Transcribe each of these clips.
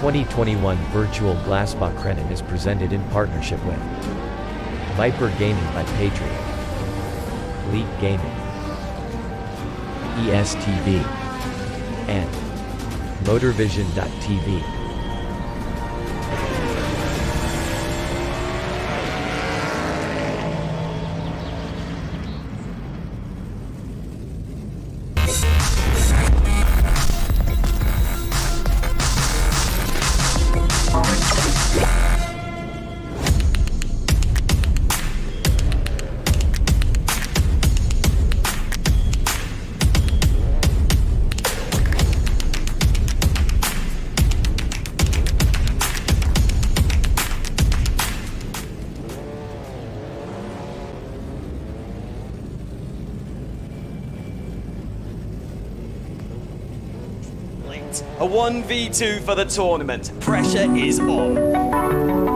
2021 virtual Glasbachrennen is presented in partnership with Viper Gaming by Patriot, Elite Gaming, ESTV, and Motorvision.tv. A 1v2 for the tournament. Pressure is on.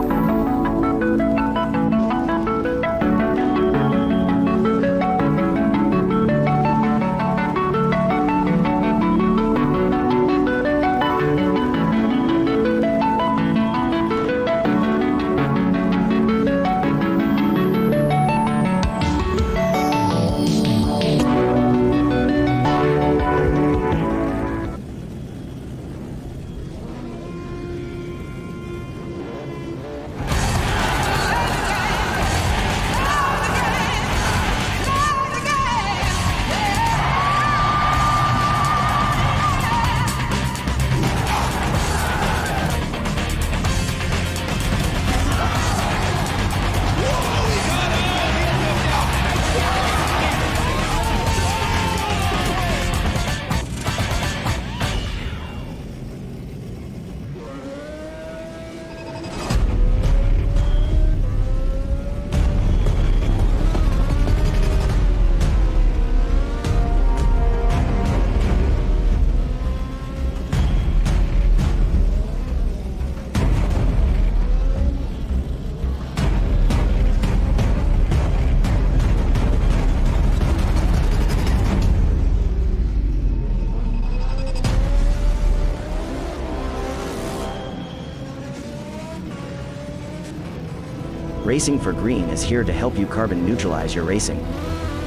Racing for Green is here to help you carbon neutralize your racing.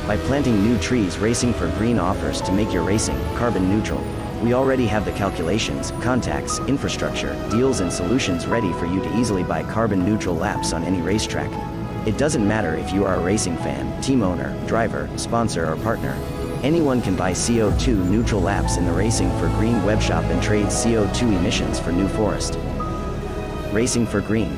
By planting new trees, Racing for Green offers to make your racing carbon neutral. We already have the calculations, contacts, infrastructure, deals and solutions ready for you to easily buy carbon neutral laps on any racetrack. It doesn't matter if you are a racing fan, team owner, driver, sponsor or partner. Anyone can buy CO2 neutral laps in the Racing for Green webshop and trade CO2 emissions for New Forest. Racing for Green.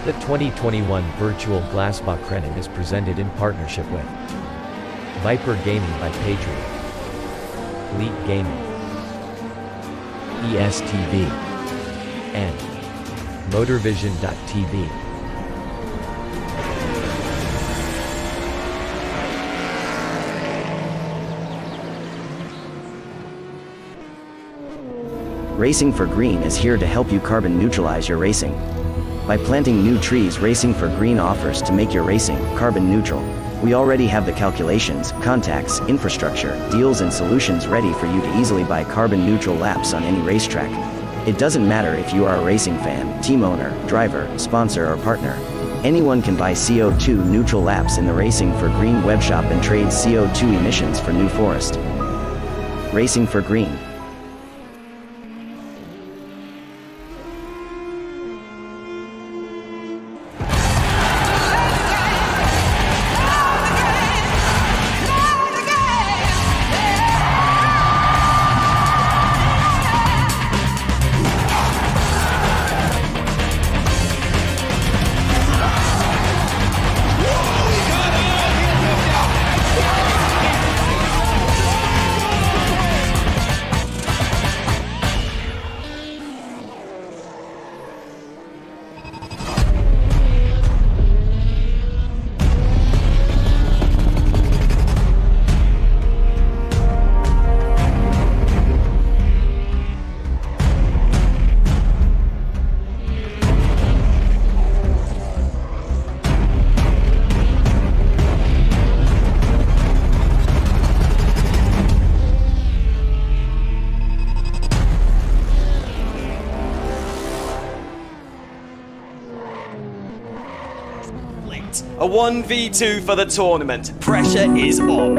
The 2021 virtual Glasbachrennen is presented in partnership with Viper Gaming by Patriot, Elite Gaming, ESTV, and Motorvision.tv. Racing for Green is here to help you carbon neutralize your racing. By planting new trees, Racing for Green offers to make your racing carbon neutral. We already have the calculations, contacts, infrastructure, deals and solutions ready for you to easily buy carbon neutral laps on any racetrack. It doesn't matter if you are a racing fan, team owner, driver, sponsor or partner. Anyone can buy CO2 neutral laps in the Racing for Green webshop and trade CO2 emissions for New Forest. Racing for Green. A 1v2 for the tournament. Pressure is on.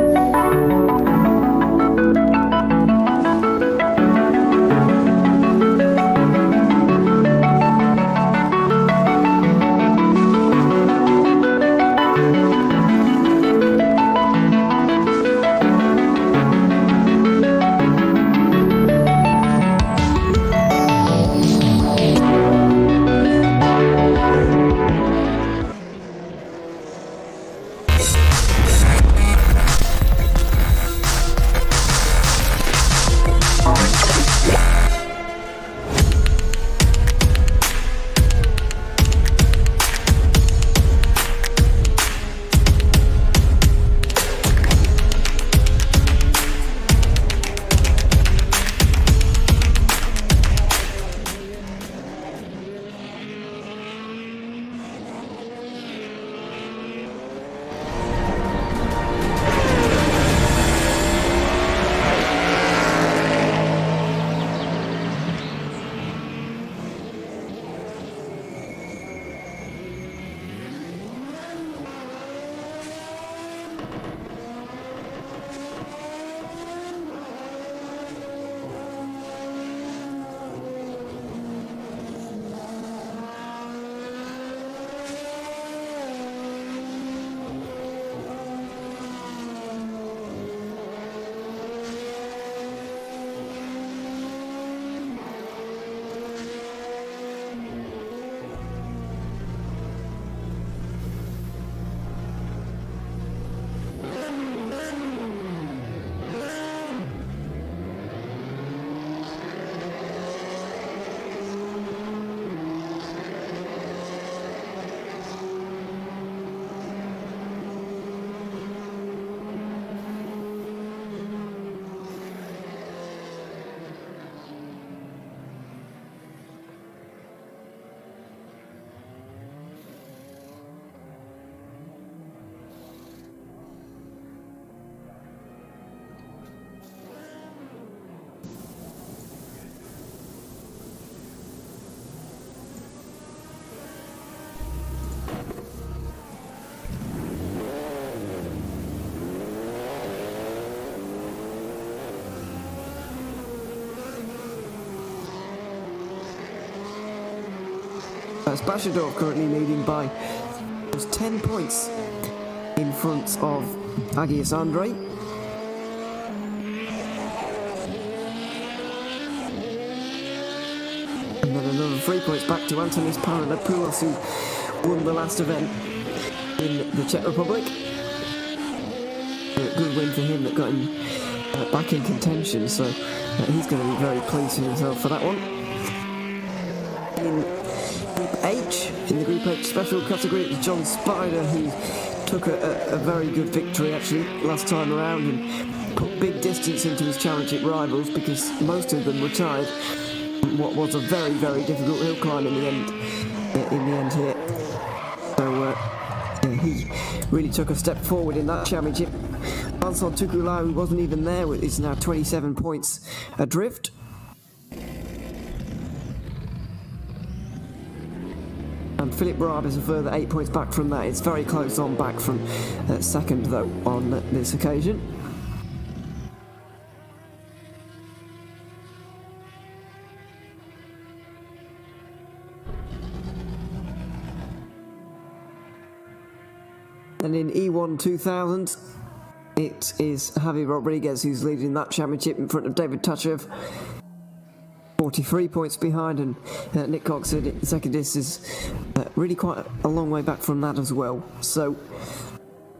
Glasbach currently leading by 10 points in front of Agius Andre. And then another 3 points back to Antonis Paranopoulos, who won the last event in the Czech Republic. A good win for him that got him back in contention, so he's going to be very pleased with himself for that one. In Group H, in the Group H special category, it was John Spider who took a very good victory actually last time around and put big distance into his championship rivals because most of them retired. What was a very, very difficult hill climb in the end here. So he really took a step forward in that championship. Vincent Tukulau, who wasn't even there, is now 27 points adrift. And Philip Raab is a further 8 points back from that. It's very close on back from second, though, on this occasion. And in E1 2000, it is Javi Rodriguez who's leading that championship in front of David Tachev. 43 points behind, and Nick Cox second is really quite a long way back from that as well. So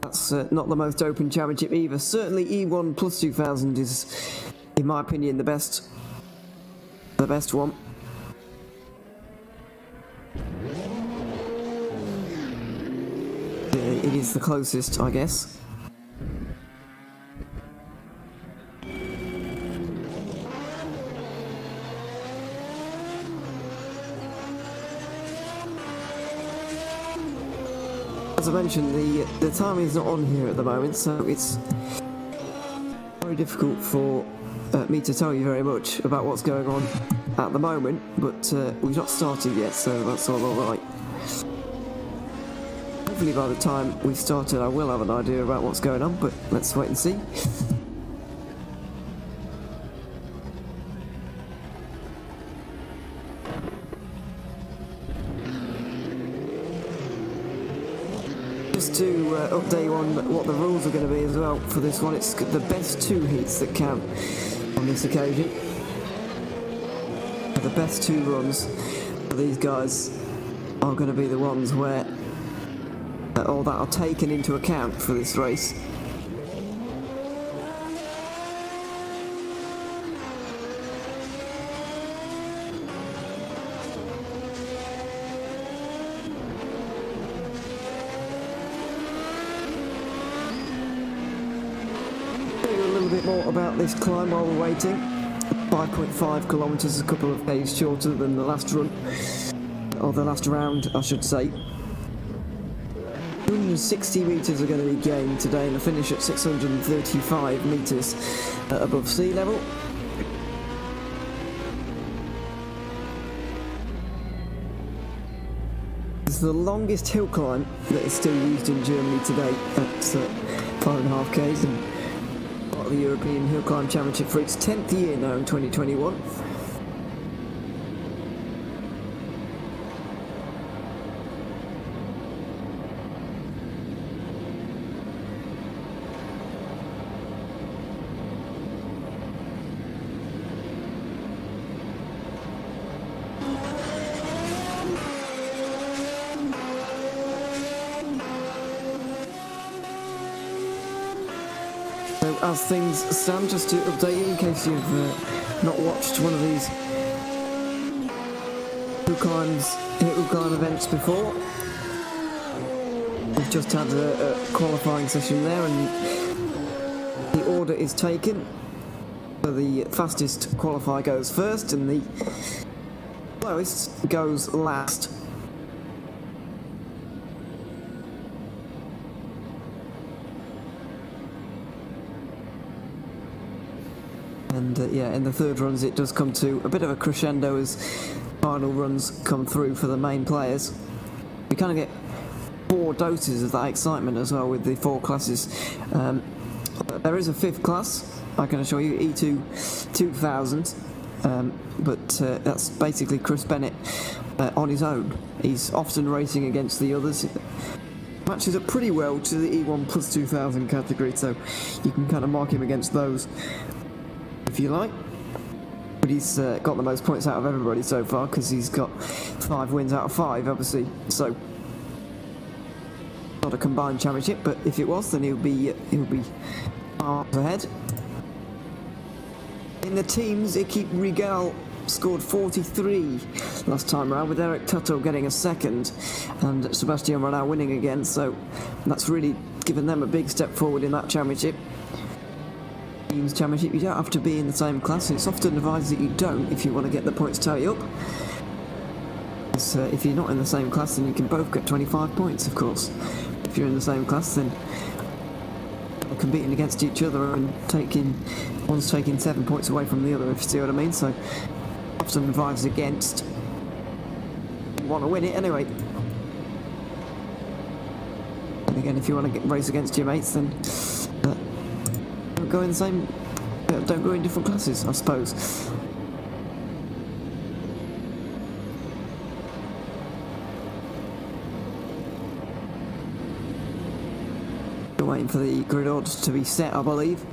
that's not the most open championship either. Certainly E1 plus 2000 is, in my opinion, the best one. It is the closest, I guess. As I mentioned, the timing is not on here at the moment, so it's very difficult for me to tell you very much about what's going on at the moment, but we've not started yet, so that's all right. Hopefully by the time we started I will have an idea about what's going on, but let's wait and see. Just to update you on what the rules are going to be as well for this one, it's the best two heats that count on this occasion. The best two runs for these guys are going to be the ones where or that are taken into account for this race. A little bit more about this climb while we're waiting. 5.5 kilometres, a couple of days shorter than the last run, or the last round I should say. 160 metres are going to be gained today, and the finish at 635 metres above sea level. It's the longest hill climb that is still used in Germany today at 5.5 k's, and part of the European Hill Climb Championship for its 10th year now in 2021. So as things stand, just to update you in case you've not watched one of these hill climb events before, we've just had a qualifying session there, and the order is taken. So the fastest qualifier goes first, and the slowest goes last. And in the third runs it does come to a bit of a crescendo as final runs come through for the main players. We kind of get 4 doses of that excitement as well with the 4 classes. There is a 5th class, I can assure you, E2 2000, but that's basically Chris Bennett on his own. He's often racing against the others. Matches up pretty well to the E1 plus 2000 category, so you can kind of mark him against those if you like, but he's got the most points out of everybody so far because he's got 5 wins out of 5, obviously, so not a combined championship, but if it was, then he'll be miles ahead. In the teams, Ekip Regal scored 43 last time around, with Eric Tuttle getting a second and Sebastian Renau winning again, so that's really given them a big step forward in that championship. Teams championship, you don't have to be in the same class, and it's often advised that you don't if you want to get the points tally up. So if you're not in the same class, then you can both get 25 points, of course. If you're in the same class, then you're competing against each other and one's taking 7 points away from the other, if you see what I mean. So often advised against. You want to win it anyway. And again, if you want to race against your mates, then don't go in the same. Don't go in different classes, I suppose. We're waiting for the grid orders to be set, I believe.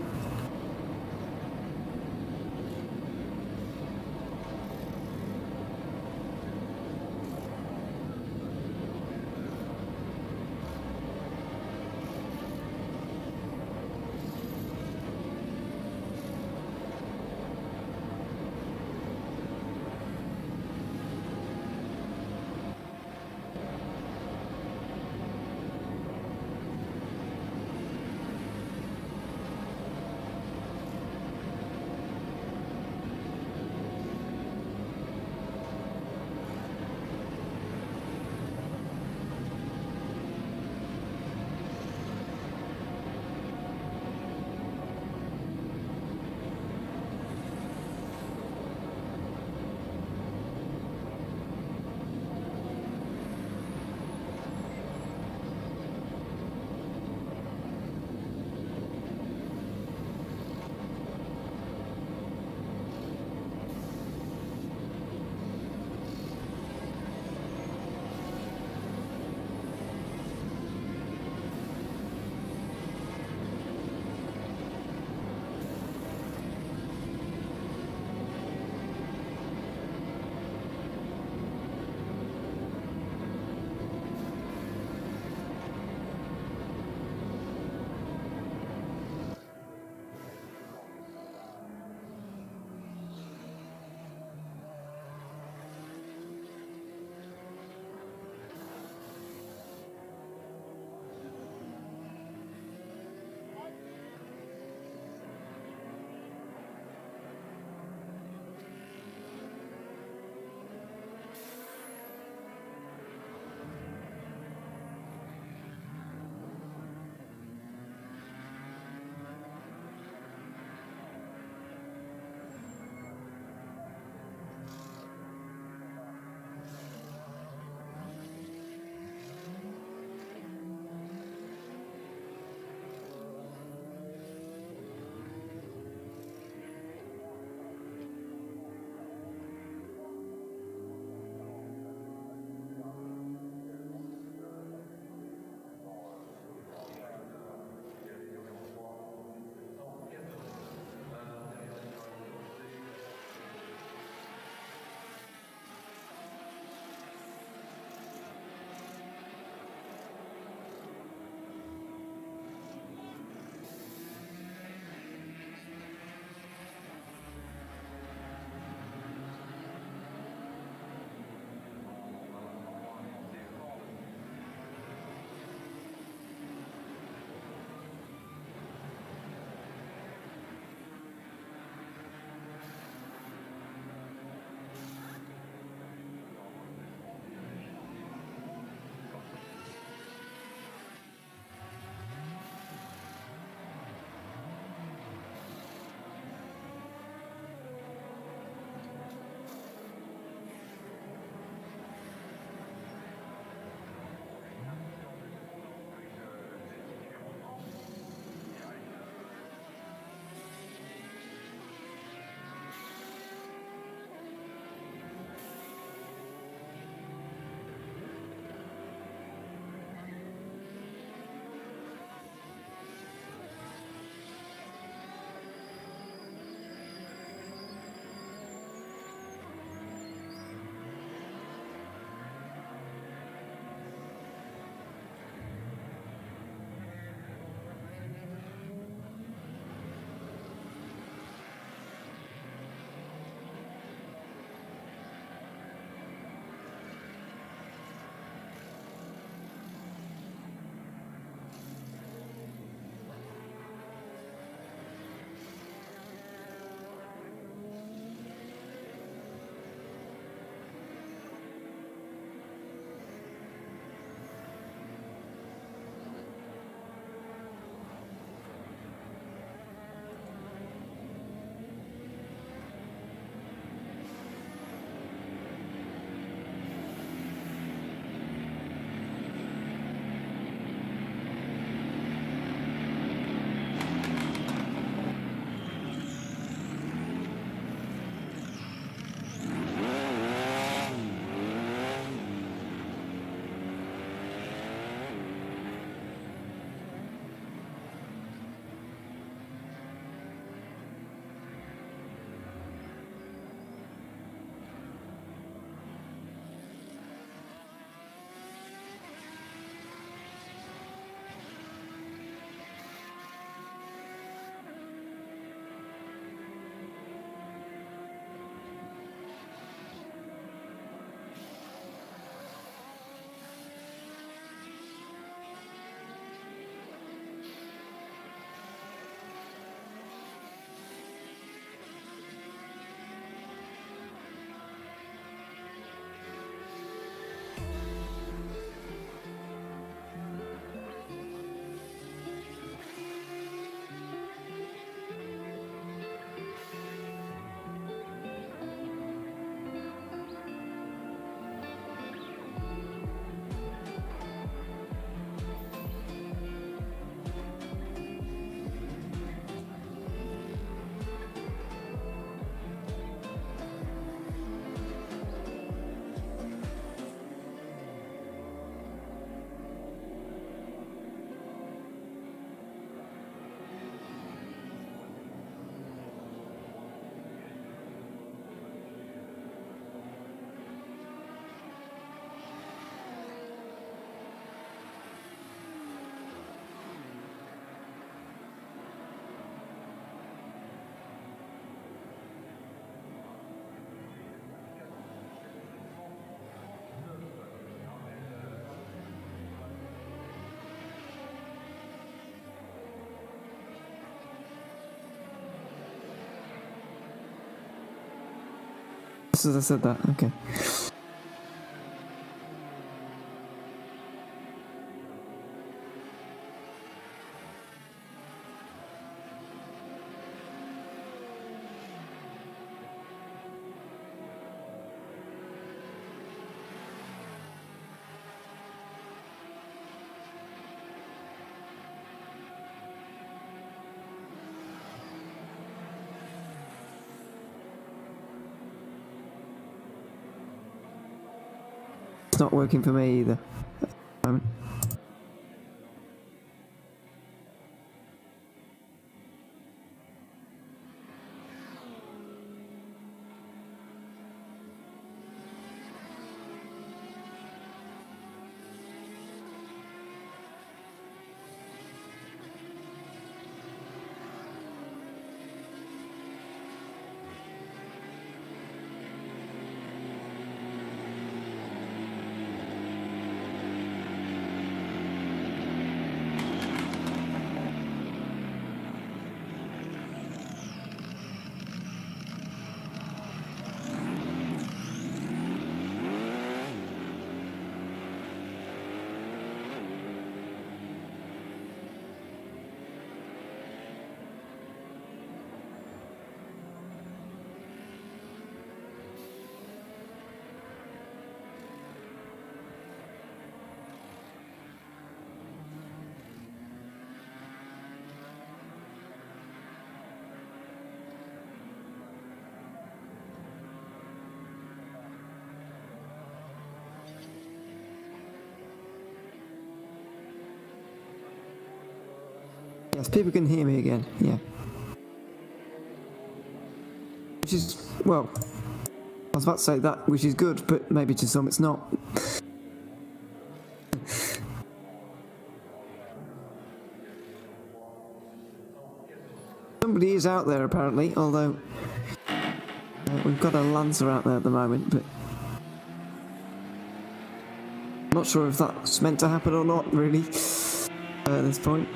Just as I said that, okay. It's not working for me either at the moment. Yes, people can hear me again, yeah. Which is, well, I was about to say that, which is good, but maybe to some it's not. Somebody is out there apparently, although we've got a Lancer out there at the moment, but I'm not sure if that's meant to happen or not, really, at this point.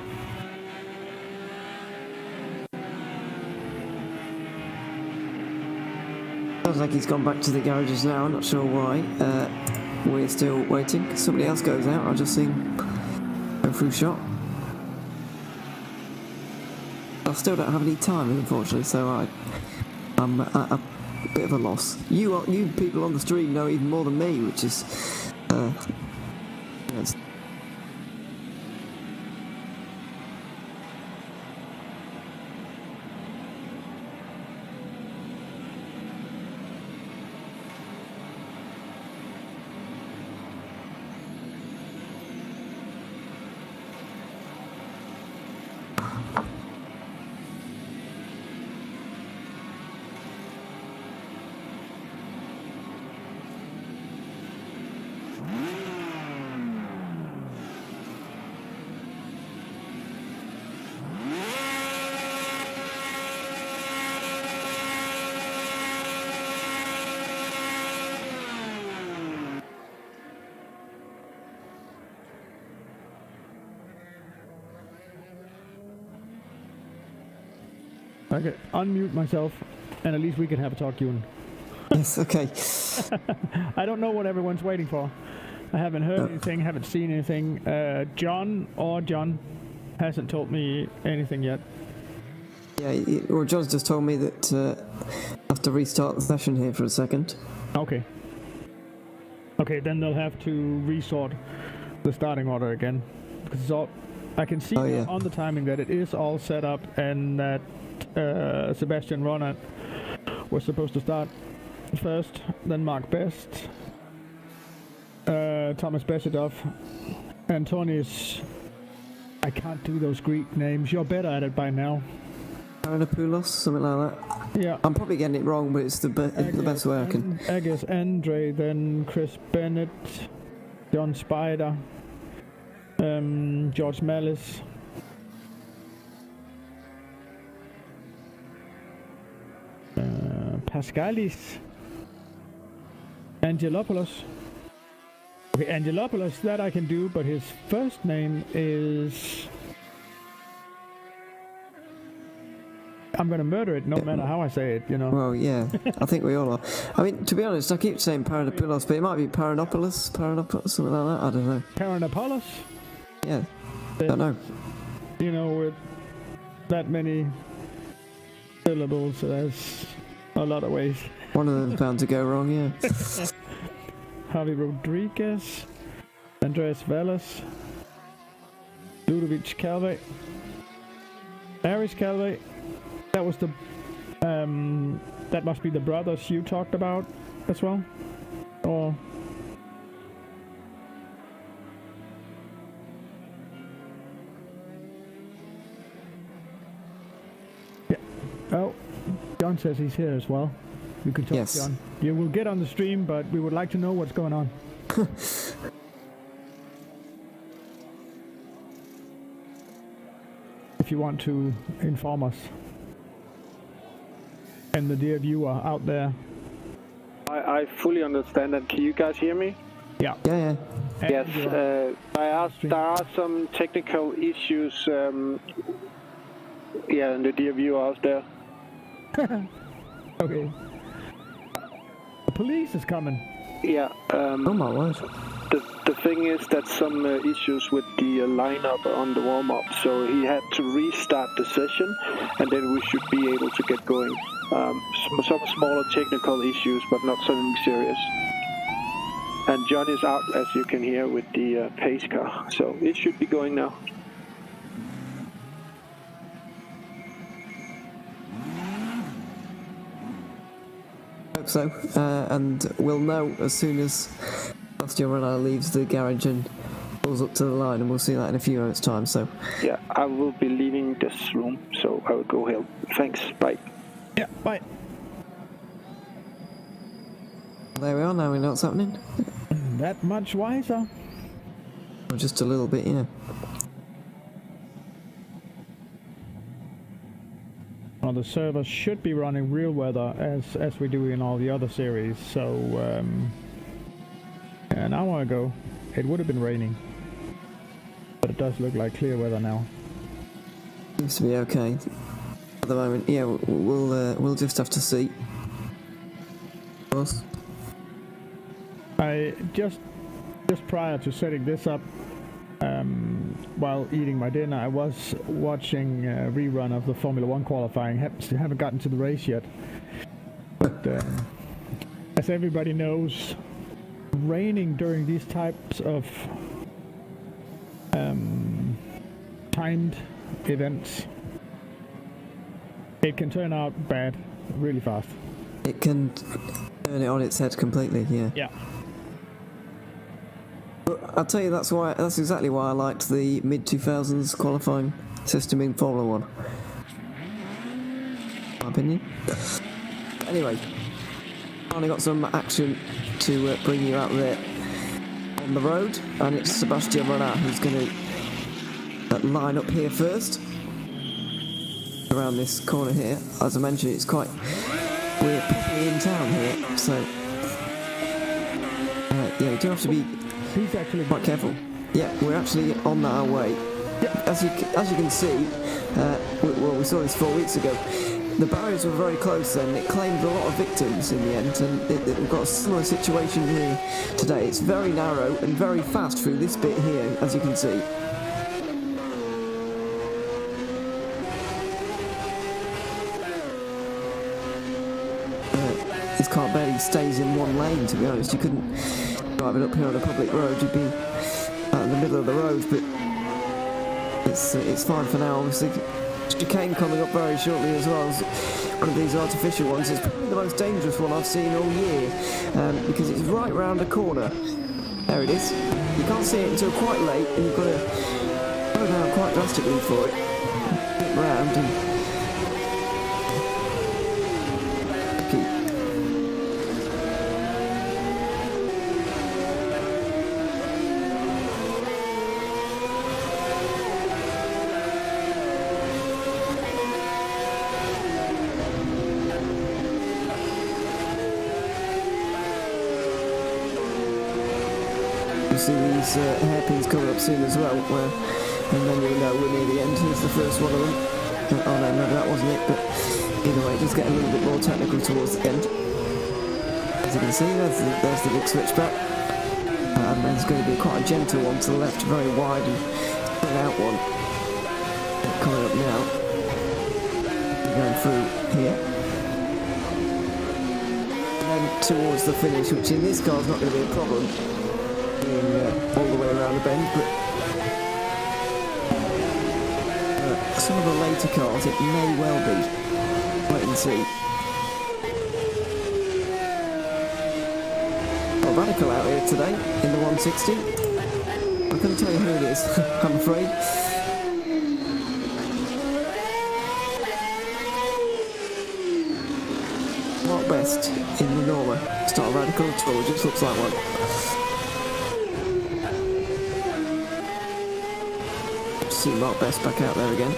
Sounds like he's gone back to the garages now, I'm not sure why. We're still waiting. Somebody else goes out, I'll just see him go through shot. I still don't have any time, unfortunately, so I'm at a bit of a loss. You people on the stream know even more than me, which is... yes. Okay, unmute myself, and at least we can have a talk, Ewan. Yes, okay. I don't know what everyone's waiting for. I haven't heard anything, haven't seen anything. John hasn't told me anything yet. Yeah, well, John's just told me that I have to restart the session here for a second. Okay. Okay, then they'll have to resort the starting order again. Because it's all, I can see on the timing that it is all set up and that Sebastian Ronat was supposed to start first, then Mark Best, Thomas Besedov, Antonius. I can't do those Greek names. You're better at it by now. Paranopoulos, something like that. Yeah. I'm probably getting it wrong, but it's the best way I can. Agus Andre, then Chris Bennett, John Spider, George Mallis. Pascalis, Angelopoulos. Okay, Angelopoulos, that I can do, but his first name is... I'm going to murder it no matter how I say it, you know. Well, yeah, I think we all are. I mean, to be honest, I keep saying Paranopoulos, but it might be Paranopoulos, something like that. I don't know. Paranopoulos? Yeah, I don't know. You know, with that many syllables, there's a lot of ways. One of them's bound to go wrong, yeah. Javi Rodriguez, Andreas Velas, Ludovic Calve, Aris Calve. That was the that must be the brothers you talked about as well, or yeah. Oh, John says he's here as well. You can talk, yes. John. You will get on the stream, but we would like to know what's going on. If you want to inform us. And the dear viewer out there. I fully understand that. Can you guys hear me? Yeah. Yeah. Yes. There are some technical issues. And the dear viewer out there. Okay. The police is coming. Yeah. Oh my word. The thing is that some issues with the lineup on the warm-up, so he had to restart the session, and then we should be able to get going. Some smaller technical issues, but not something serious. And John is out, as you can hear, with the pace car, so it should be going now. Hope so, and we'll know as soon as Sebastian Renard leaves the garage and pulls up to the line, and we'll see that in a few minutes' time. So yeah, I will be leaving this room, so I will go help. Thanks, bye. Yeah, bye. There we are, now we know what's happening. That much wiser. Or just a little bit, yeah. Well, the server should be running real weather as we do in all the other series, so an hour ago it would have been raining. But it does look like clear weather now. Seems to be okay at the moment. Yeah, we'll just have to see. Of course. I just prior to setting this up, while eating my dinner, I was watching a rerun of the Formula 1 qualifying. Haven't gotten to the race yet, but as everybody knows, raining during these types of timed events, it can turn out bad really fast. It can turn it on its head completely, yeah. Yeah. But I'll tell you, that's exactly why I liked the mid-2000s qualifying system in Formula 1. My opinion. Anyway, finally got some action to bring you out there on the road, and it's Sebastian Renard who's going to line up here first around this corner here. As I mentioned, we're properly in town here, so yeah, you do have to be quite careful. Yeah, we're actually on our way. As you can see, we saw this 4 weeks ago. The barriers were very close then. It claimed a lot of victims in the end, and we've got a similar situation here today. It's very narrow and very fast through this bit here, as you can see. This car barely stays in one lane, to be honest. You couldn't drive it up here on a public road. You'd be out in the middle of the road, but it's fine for now, obviously. Chicane coming up very shortly as well. One of these artificial ones. It's probably the most dangerous one I've seen all year, because it's right round a corner. There it is. You can't see it until quite late, and you've got to go down quite drastically for it. Get round and keep. You'll see these hairpins coming up soon as well, and then you'll know we're near the end. Here's the first one of them. Oh no, that wasn't it, but Either way, it does get a little bit more technical towards the end. As you can see, there's the big switchback. And there's going to be quite a gentle one to the left, very wide and spread out one. Coming up now. Going through here. And then towards the finish, which in this car is not going to be a problem. Being all the way around the bend, but some of the later cars, it may well be. Wait and see. Got Radical out here today in the 160. I couldn't tell you who it is, I'm afraid. Not best in the Norma. It's not a Radical at all, it just looks like one. See Mark Best back out there again.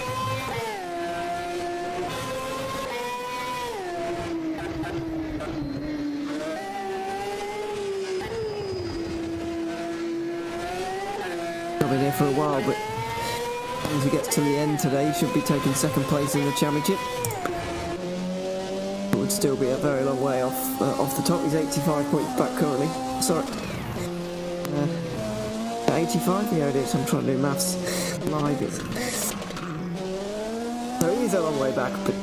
I've been here for a while, but as he gets to the end today, he should be taking second place in the championship. It would still be a very long way off the top. He's 85 points back currently. Sorry. 85? Yeah, it is. I'm trying to do maths live. So he's a long way back, but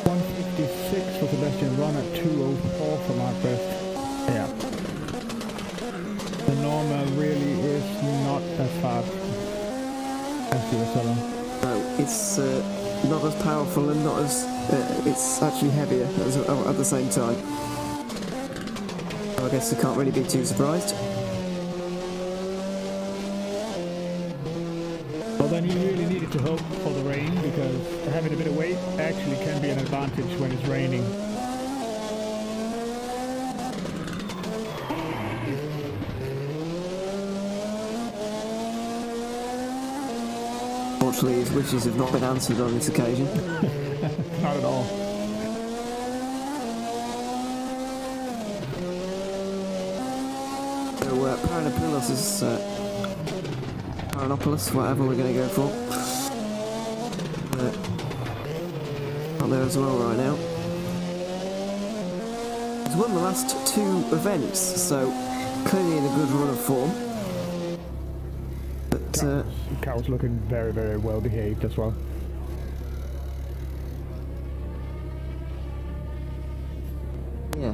156 for Sebastian Run at 204 for Mark Best. Yeah. The Norma really is not as fast as the Ursula. no, it's not as powerful and not as... it's actually heavier at the same time. I guess I can't really be too surprised. Well, then you really needed to hope for the rain, because having a bit of weight actually can be an advantage when it's raining. Unfortunately, his wishes have not been answered on this occasion. Not at all. So, Paranopoulos is... Paranopoulos, whatever we're going to go for. Out there as well right now. He's won the last 2 events, so clearly in a good run of form. But Carl's looking very, very well behaved as well. yeah,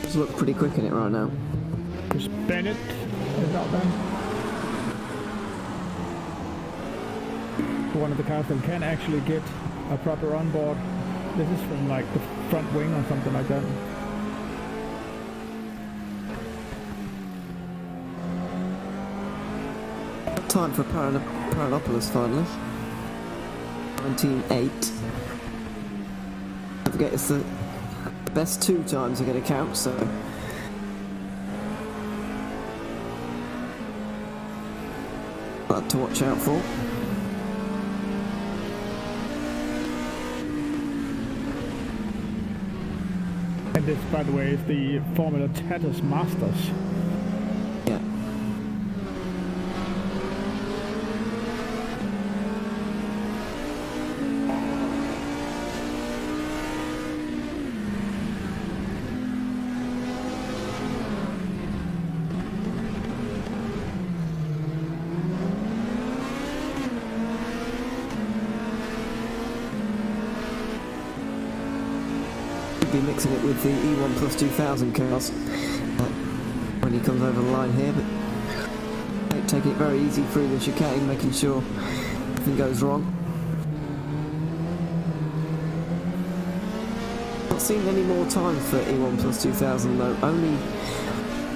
just look pretty quick in it right now. Chris Bennett is out there. One of the cars that can actually get a proper onboard. This is from like the front wing or something like that. Time for Paranopoulos finally. 19.8. Don't forget it's the best 2 times are going to count, so... that to watch out for. And this, by the way, is the Formula Tatus Masters. Yeah. Be mixing it with the E1 Plus 2000 cars when he comes over the line here, but taking it very easy through the chicane, making sure nothing goes wrong. Not seen any more times for E1 Plus 2000 though. Only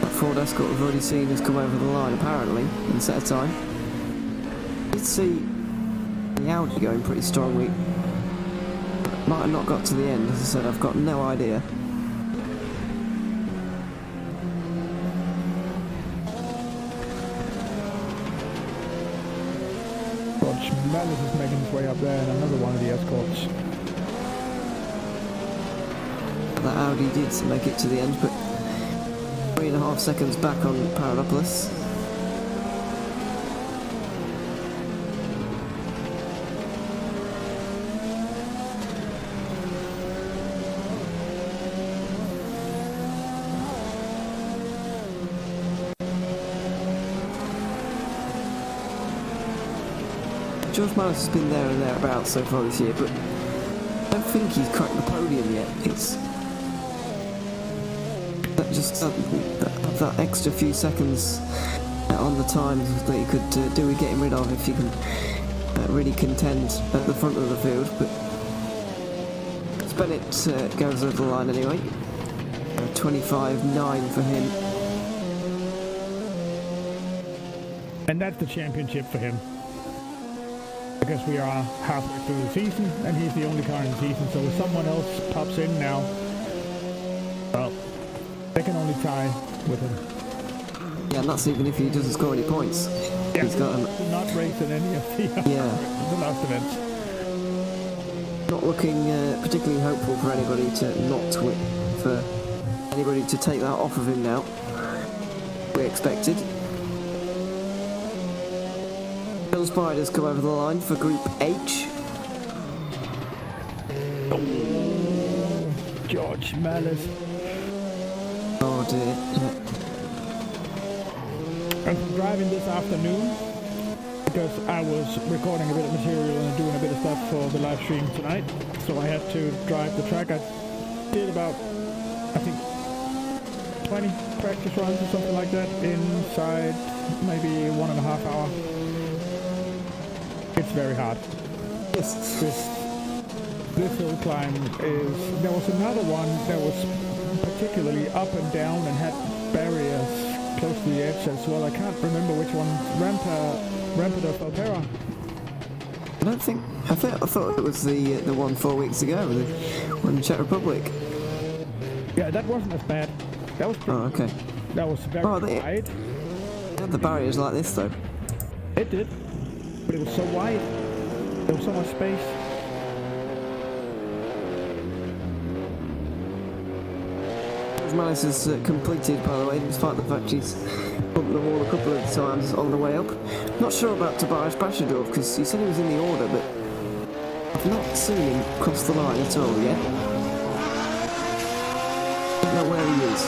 that Ford Escort we've already seen has come over the line apparently in set a time. Did see the Audi going pretty strongly. Might have not got to the end, as I said, I've got no idea. George Mellis is making his way up there in another one of the Escorts. That Audi did make it to the end, but 3.5 seconds back on Paradopoulos. George Miles has been there and thereabouts so far this year, but I don't think he's cracked the podium yet. It's that extra few seconds on the times that you could do with getting rid of if you can really contend at the front of the field. But Bennett goes over the line anyway. 25.9 for him. And that's the championship for him. Because we are halfway through the season, and he's the only car in the season, so if someone else pops in now, well, they can only tie with him. Yeah, and that's even if he doesn't score any points. Yeah, he's got not raced in any of the last events. Not looking particularly hopeful for anybody to not win, for anybody to take that off of him now. We expected. Bill Spiders come over the line for Group H. George Malice. Oh dear. Yeah. I'm driving this afternoon because I was recording a bit of material and doing a bit of stuff for the live stream tonight, so I had to drive the track. I did about, I think, 20 practice runs or something like that inside maybe 1.5 hours. It's very hard. Yes. This hill climb is... There was another one that was particularly up and down and had barriers close to the edge as well. I can't remember which one. Rampa de Falpera. I thought it was the one 4 weeks ago, the one in Czech Republic. Yeah, that wasn't as bad. That was pretty... Oh, okay. That was very wide. They had the barriers like this though. It did. But it was so wide. There was so much space. Malice has completed, by the way, despite the fact he's bumped the wall a couple of times on the way up. Not sure about Tobias Bashadorf, because he said he was in the order, but I've not seen him cross the line at all yet. Don't know where he is.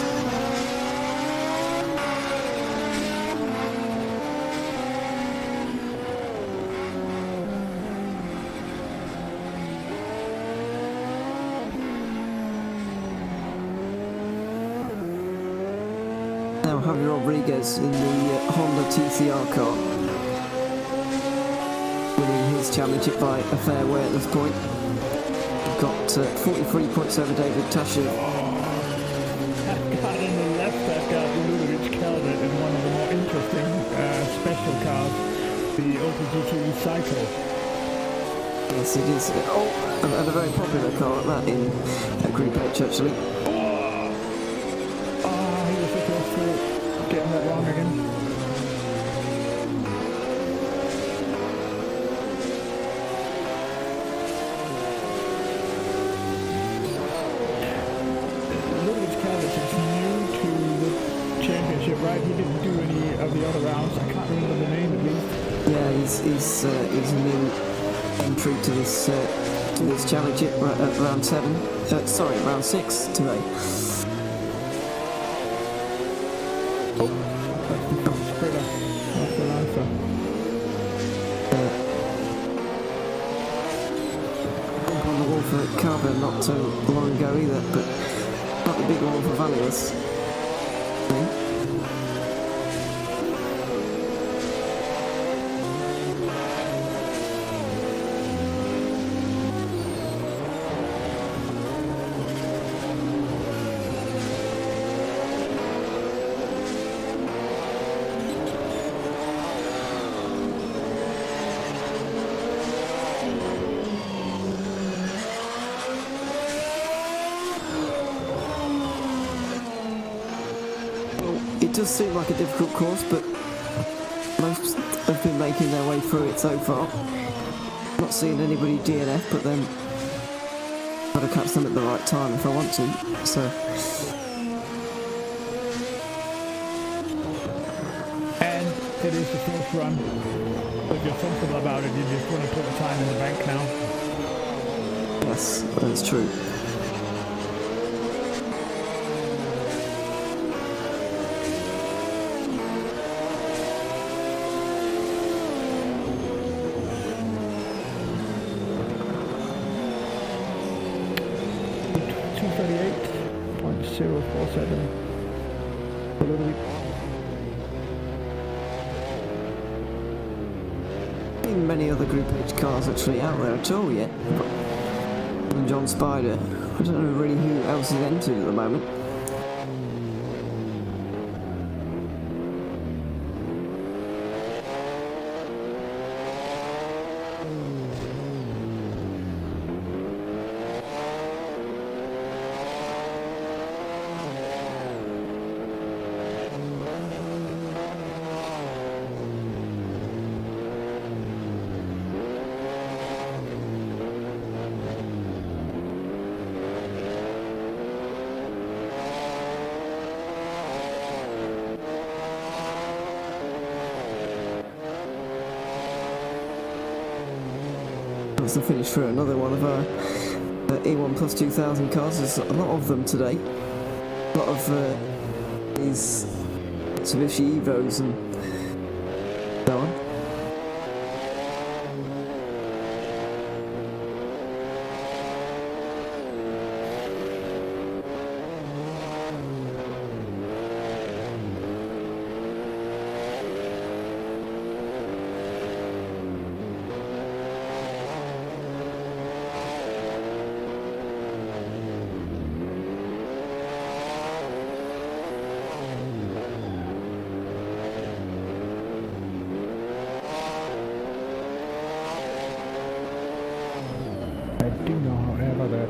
Now Javier Rodriguez in the Honda TCR car, winning his championship by a fair way at this point. Got 43 points over David Tasha. That car on the left, that got Ludovic Calvert in one of the more interesting special cars, the OPGT Cycle. Yes, it is. And a very popular car at that in Group H actually. Getting that wrong again. Ludovic Calvert is new to the championship, right? He didn't do any of the other rounds. I can't remember the name at least. Yeah, he's a new entry to this championship right at round 7. Round 6 today. On the wall for Carver not so long ago either, but not the big one for Valius. It does seem like a difficult course, but most have been making their way through it so far. Not seeing anybody DNF, but then got to catch them at the right time if I want to. So it is the first run, but you're sensible about it. You just want to put the time in the bank now. Yes, that's true. Many other Group H cars actually out there at all yet. And John Spider. I don't know really who else is entered at the moment. That's the finish for another one of our E1 Plus 2000 cars. There's a lot of them today. A lot of these Mitsubishi Evos and so on. I do know, however, that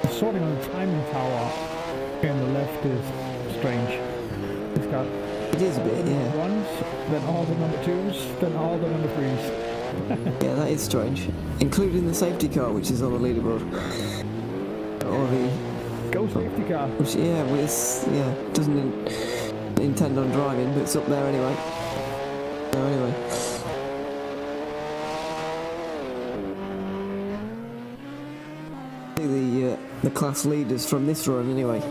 the sorting on the timing tower in the left is strange. It's got It is a bit, yeah. ones, then all the number twos, then all the number threes. Yeah, that is strange. Including the safety car, which is on the leaderboard. Or the... Go safety car. Which, doesn't intend on driving, but it's up there anyway. So anyway. The class leaders from this run anyway.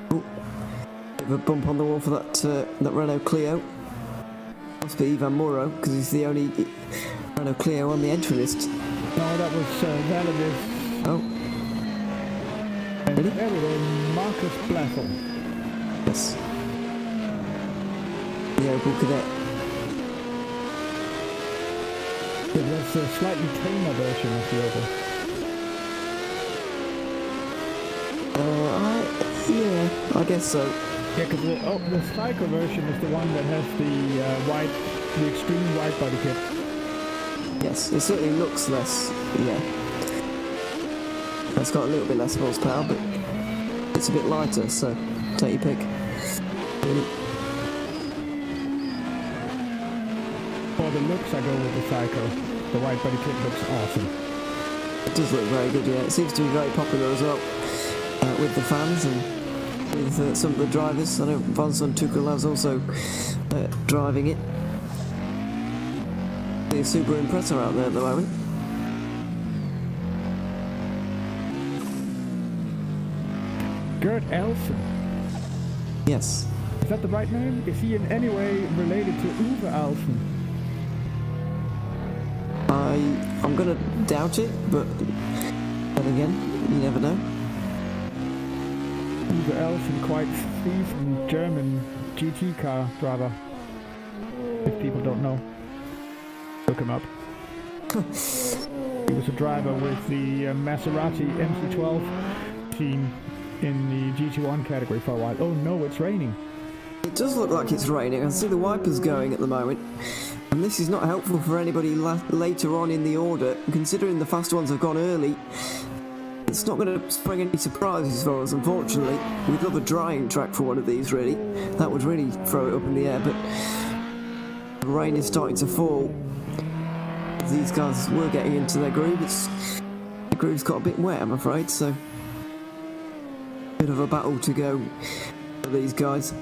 Oh, bit of a bump on the wall for that Renault Clio. Must be Ivan Moro, because he's the only Renault Clio on the entry list. No, that was Valadis. Oh. And Really? there we go, Marcus Blaffel. Yes. The Opel Cadet. Yeah, that's a slightly tamer version of the Opel. I guess so. Yeah, because the Psycho version is the one that has the extreme wide body kit. Yes, it certainly looks less, yeah. It's got a little bit less horsepower, but it's a bit lighter, so take your pick. For the looks, I go with the Psycho. The wide body kit looks awesome. It does look very good, yeah. It seems to be very popular as well with the fans and with some of the drivers. I know Vonson Tukulav's also driving it. The Super Impressor out there at the moment. Gert Elson. Yes. Is that the right name? Is he in any way related to Uwe Elson? I'm gonna doubt it, but then again, you never know. Uwe Elson, quite seasoned German GT car driver. If people don't know, look him up. He was a driver with the Maserati MC12 team in the GT1 category for a while. Oh no, it's raining. It does look like it's raining. I can see the wipers going at the moment. And this is not helpful for anybody later on in the order. Considering the fast ones have gone early, It's not going to spring any surprises for us, unfortunately. We'd love a drying track for one of these, really. That would really throw it up in the air, but the rain is starting to fall. These guys were getting into their groove. The groove's got a bit wet, I'm afraid, so bit of a battle to go for these guys.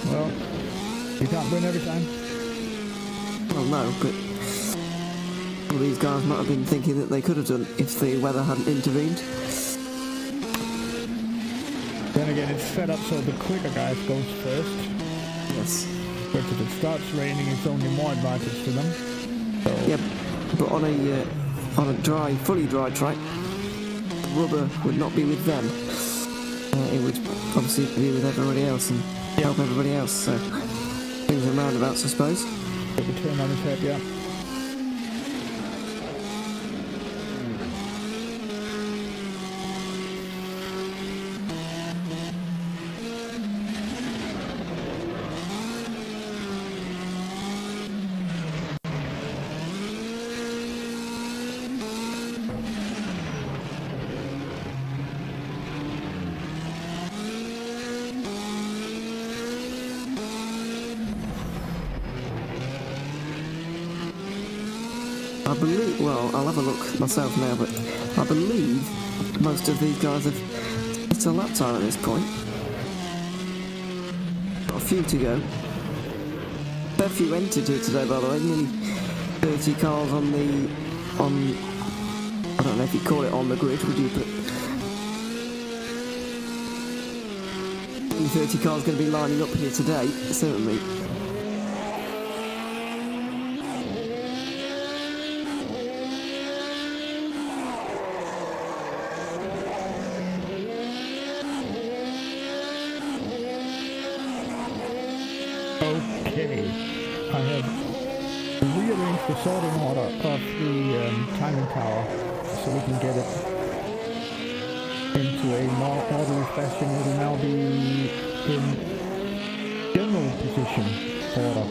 Well, you can't win every time. Well, no, but well, these guys might have been thinking that they could have done if the weather hadn't intervened. Then again, it's set up so the quicker guys goes first. Yes. But if it starts raining, it's only more advantage to them. So. Yeah, but on a dry, fully dry track, rubber would not be with them. It would obviously be with everybody else and help everybody else. So things and roundabouts, I suppose. Take a turn on his head, yeah. I believe, well, I'll have a look myself now, but I believe most of these guys have hit a lap time at this point. Got a few to go. A few entered here today, by the way. Nearly 30 cars on I don't know if you call it on the grid, would you? But 30 cars going to be lining up here today, certainly. Okay, I have rearranged the sorting order of the timing tower so we can get it into a more orderly fashion. It will now be in general position order.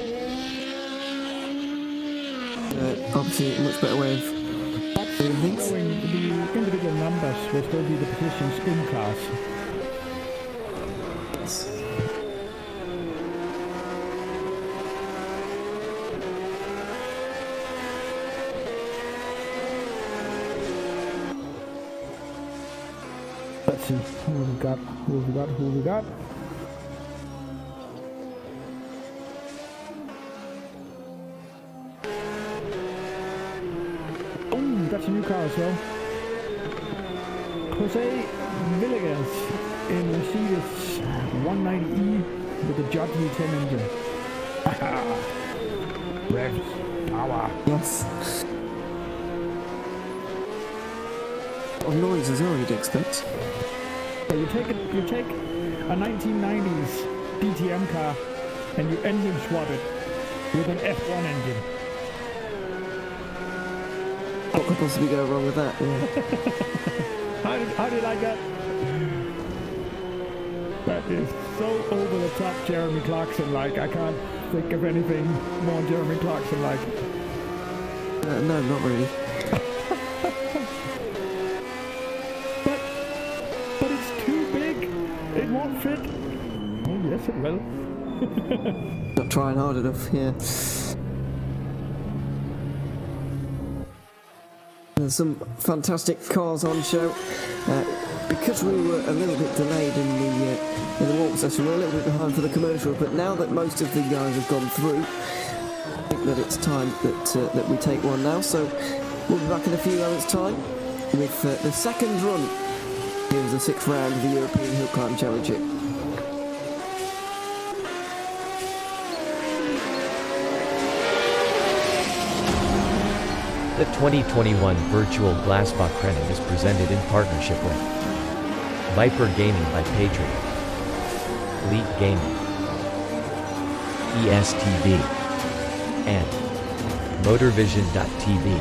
Obviously, a much better way of doing things. The individual numbers will still be the positions in class. Let's see who we got. Oh, that's a new car as well. Jose Villegas in Mercedes 190E with the Judge V10 engine. Revs, power. Yes. Of noise as well, you'd expect. So you take a 1990s DTM car and you engine swap it with an F1 engine. What could possibly go wrong with that? Yeah. How did I get? That is so over the top Jeremy Clarkson-like. I can't think of anything more Jeremy Clarkson-like. No, not really. But it's too big. It won't fit. Oh yes, it will. Not trying hard enough, yeah. There's some fantastic cars on show. Because we were a little bit delayed in the walk session, we're a little bit behind for the commercial, but now that most of the guys have gone through, I think that it's time that we take one now. So we'll be back in a few moments' time with the second run. Here's the 6th round of the European Hill Climb Championship. The 2021 virtual Glasbachrennen is presented in partnership with Viper Gaming by Patriot, Elite Gaming, ESTV, and MotorVision.tv.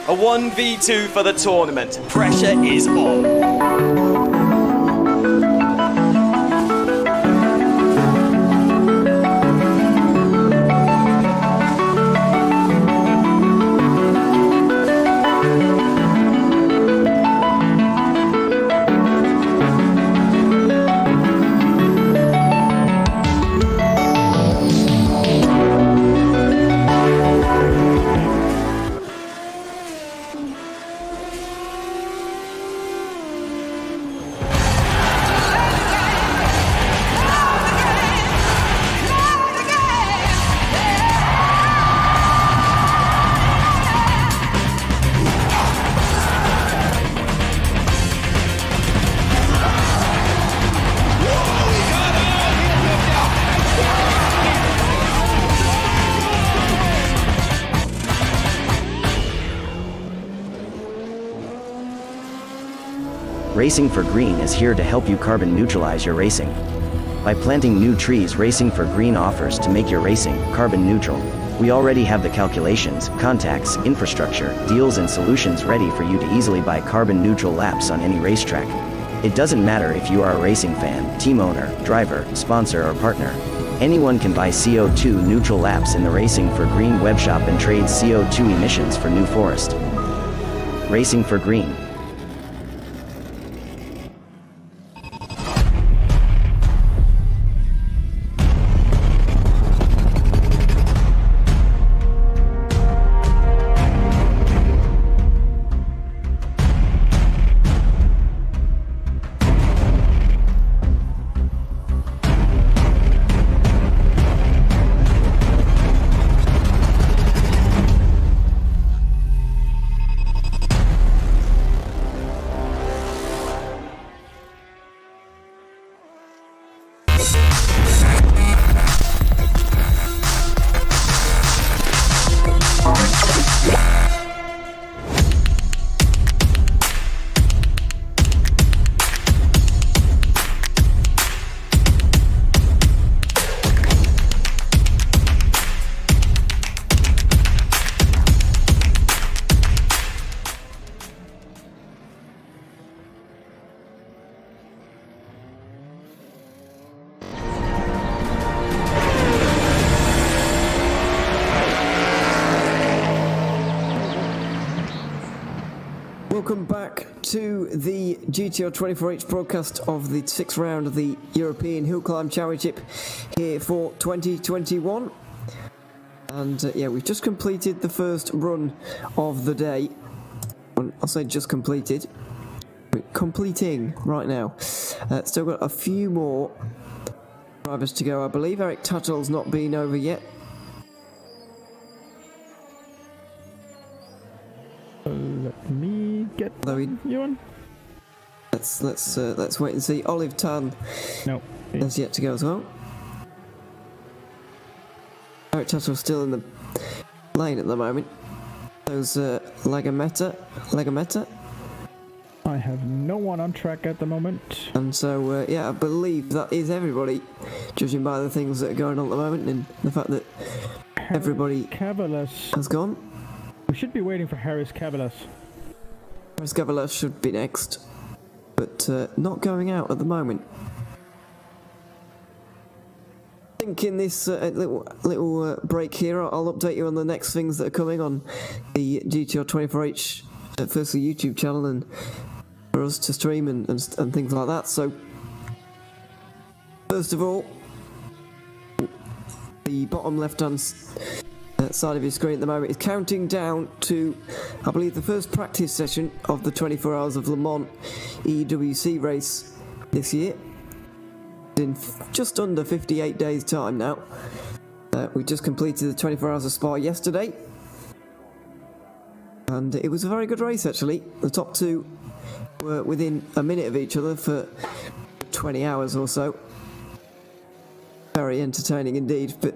A 1v2 for the tournament. Pressure is on. Racing for Green is here to help you carbon neutralize your racing. By planting new trees, Racing for Green offers to make your racing carbon neutral. We already have the calculations, contacts, infrastructure, deals and solutions ready for you to easily buy carbon neutral laps on any racetrack. It doesn't matter if you are a racing fan, team owner, driver, sponsor or partner. Anyone can buy CO2 neutral laps in the Racing for Green webshop and trade CO2 emissions for New Forest. Racing for Green. Welcome back to the GTR 24H broadcast of the 6th round of the European Hill Climb Championship here for 2021. And yeah, we've just completed the first run of the day. I'll say just completed. We're completing right now. Still got a few more drivers to go, I believe. Eric Tuttle's not been over yet. Let me get you on. Let's wait and see. Olive Tan has yet to go as well. Eric Tuttle's still in the lane at the moment. Those Legameta. I have no one on track at the moment. And so yeah, I believe that is everybody, judging by the things that are going on at the moment and the fact that everybody has gone. We should be waiting for Harris Cavalas. Harris Cavalas should be next, but not going out at the moment. I think in this little break here, I'll update you on the next things that are coming on the GTR 24H, firstly YouTube channel, and for us to stream and things like that. So, first of all, the bottom left-hand side of your screen at the moment is counting down to, I believe, the first practice session of the 24 Hours of Le Mans EWC race this year. In just under 58 days' time now. We just completed the 24 Hours of Spa yesterday, and it was a very good race actually. The top two were within a minute of each other for 20 hours or so. Very entertaining indeed, but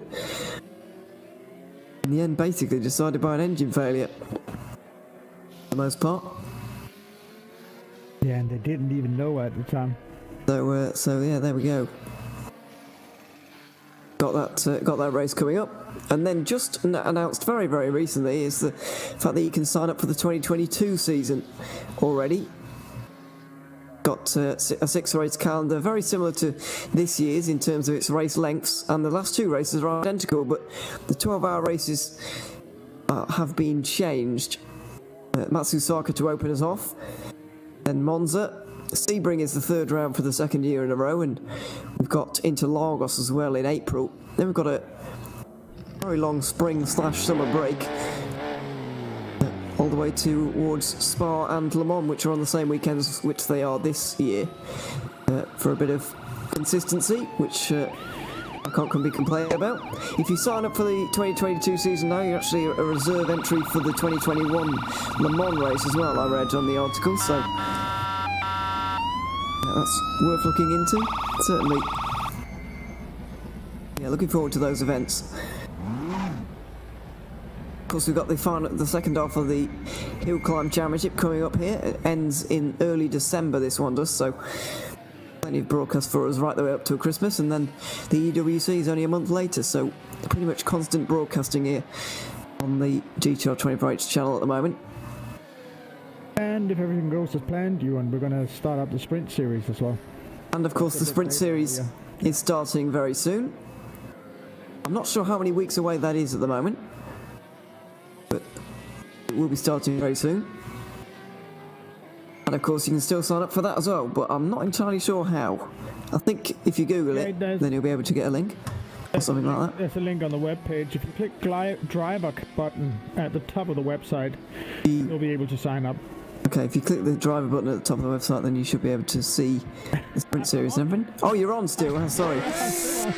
in the end basically decided by an engine failure for the most part. Yeah, and they didn't even know at the time. So yeah, there we go. got that race coming up. And then just announced very, very recently is the fact that you can sign up for the 2022 season already. Got a 6-race calendar, very similar to this year's in terms of its race lengths, and the last 2 races are identical, but the 12-hour races have been changed. Matsusaka to open us off, then Monza. Sebring is the 3rd round for the 2nd year in a row, and we've got Interlagos as well in April. Then we've got a very long spring/summer break all the way towards Spa and Le Mans, which are on the same weekends which they are this year, for a bit of consistency, which I can't be complaining about. If you sign up for the 2022 season now, you're actually a reserve entry for the 2021 Le Mans race as well, I read on the article, so that's worth looking into, certainly. Yeah, looking forward to those events. Of course, we've got the second half of the Hill Climb Championship coming up here. It ends in early December, this one does, so plenty of broadcast for us right the way up till Christmas, and then the EWC is only a month later, so pretty much constant broadcasting here on the GTR24H channel at the moment. And if everything goes as planned, Ewan, we're going to start up the Sprint Series as well. And of course, the Sprint Series is starting very soon. I'm not sure how many weeks away that is at the moment, but it will be starting very soon. And of course, you can still sign up for that as well, but I'm not entirely sure how. I think if you Google it, then you'll be able to get a link or something like that. There's a link on the web page. If you click driver button at the top of the website, you'll be able to sign up. Okay, if you click the driver button at the top of the website, then you should be able to see the Sprint Series and everything. Oh, you're on still. Oh, sorry.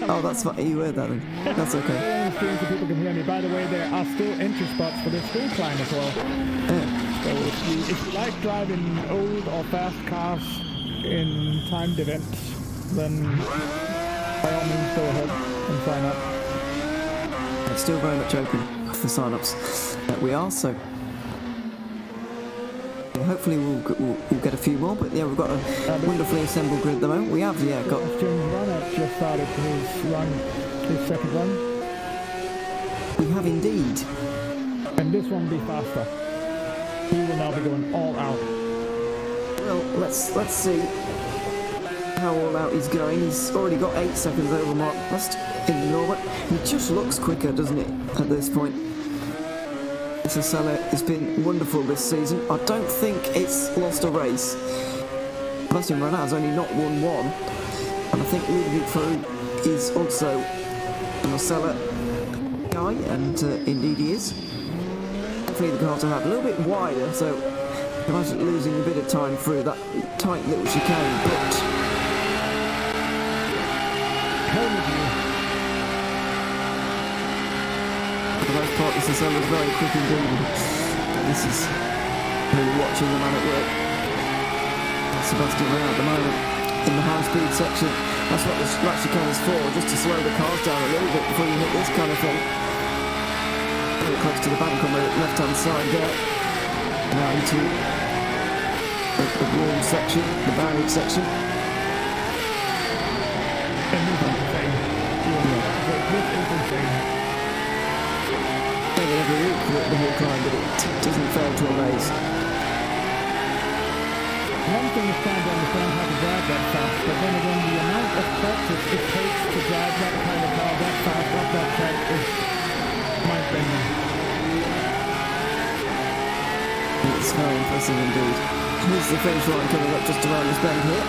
Oh, that's fine. You heard that then. That's okay. So people can hear me. By the way, there are still entry spots for this hill climb as well. Yeah. So if you like driving old or fast cars in timed events, then by all means go ahead and sign up. It's still very much open for sign-ups. We are, so hopefully we'll get a few more, but yeah, we've got a wonderfully assembled grid at the moment. We have, got... James Runner just started his second run. We have indeed. And this one will be faster. He will now be going all out. Well, let's see how all out he's going. He's already got 8 seconds over Mark West in the Norbert. He just looks quicker, doesn't it, at this point? Sasella has been wonderful this season. I don't think it's lost a race. Sebastian Renard has only not won one. And I think Ludovic Farouk is also a Marcella guy, and indeed he is. Hopefully the cars will have a little bit wider, so imagine losing a bit of time through that tight little chicane, but... For the most part, this is very quick indeed. This is really watching the man at work. Sebastian Renard at the moment in the high-speed section. That's what this lap chicane is for, just to slow the cars down a little bit before you hit this kind of thing. Very close to the bank on the left-hand side there. Now into the warm section, the barrier section. Every week the hill climb, but it doesn't fail to amaze. One thing is trying to understand how to drive that fast, but then again, the amount of practice it takes to drive that kind of car that fast up that track is mind-bending. It's very impressive indeed. Here's the finish line coming up just around this bend here.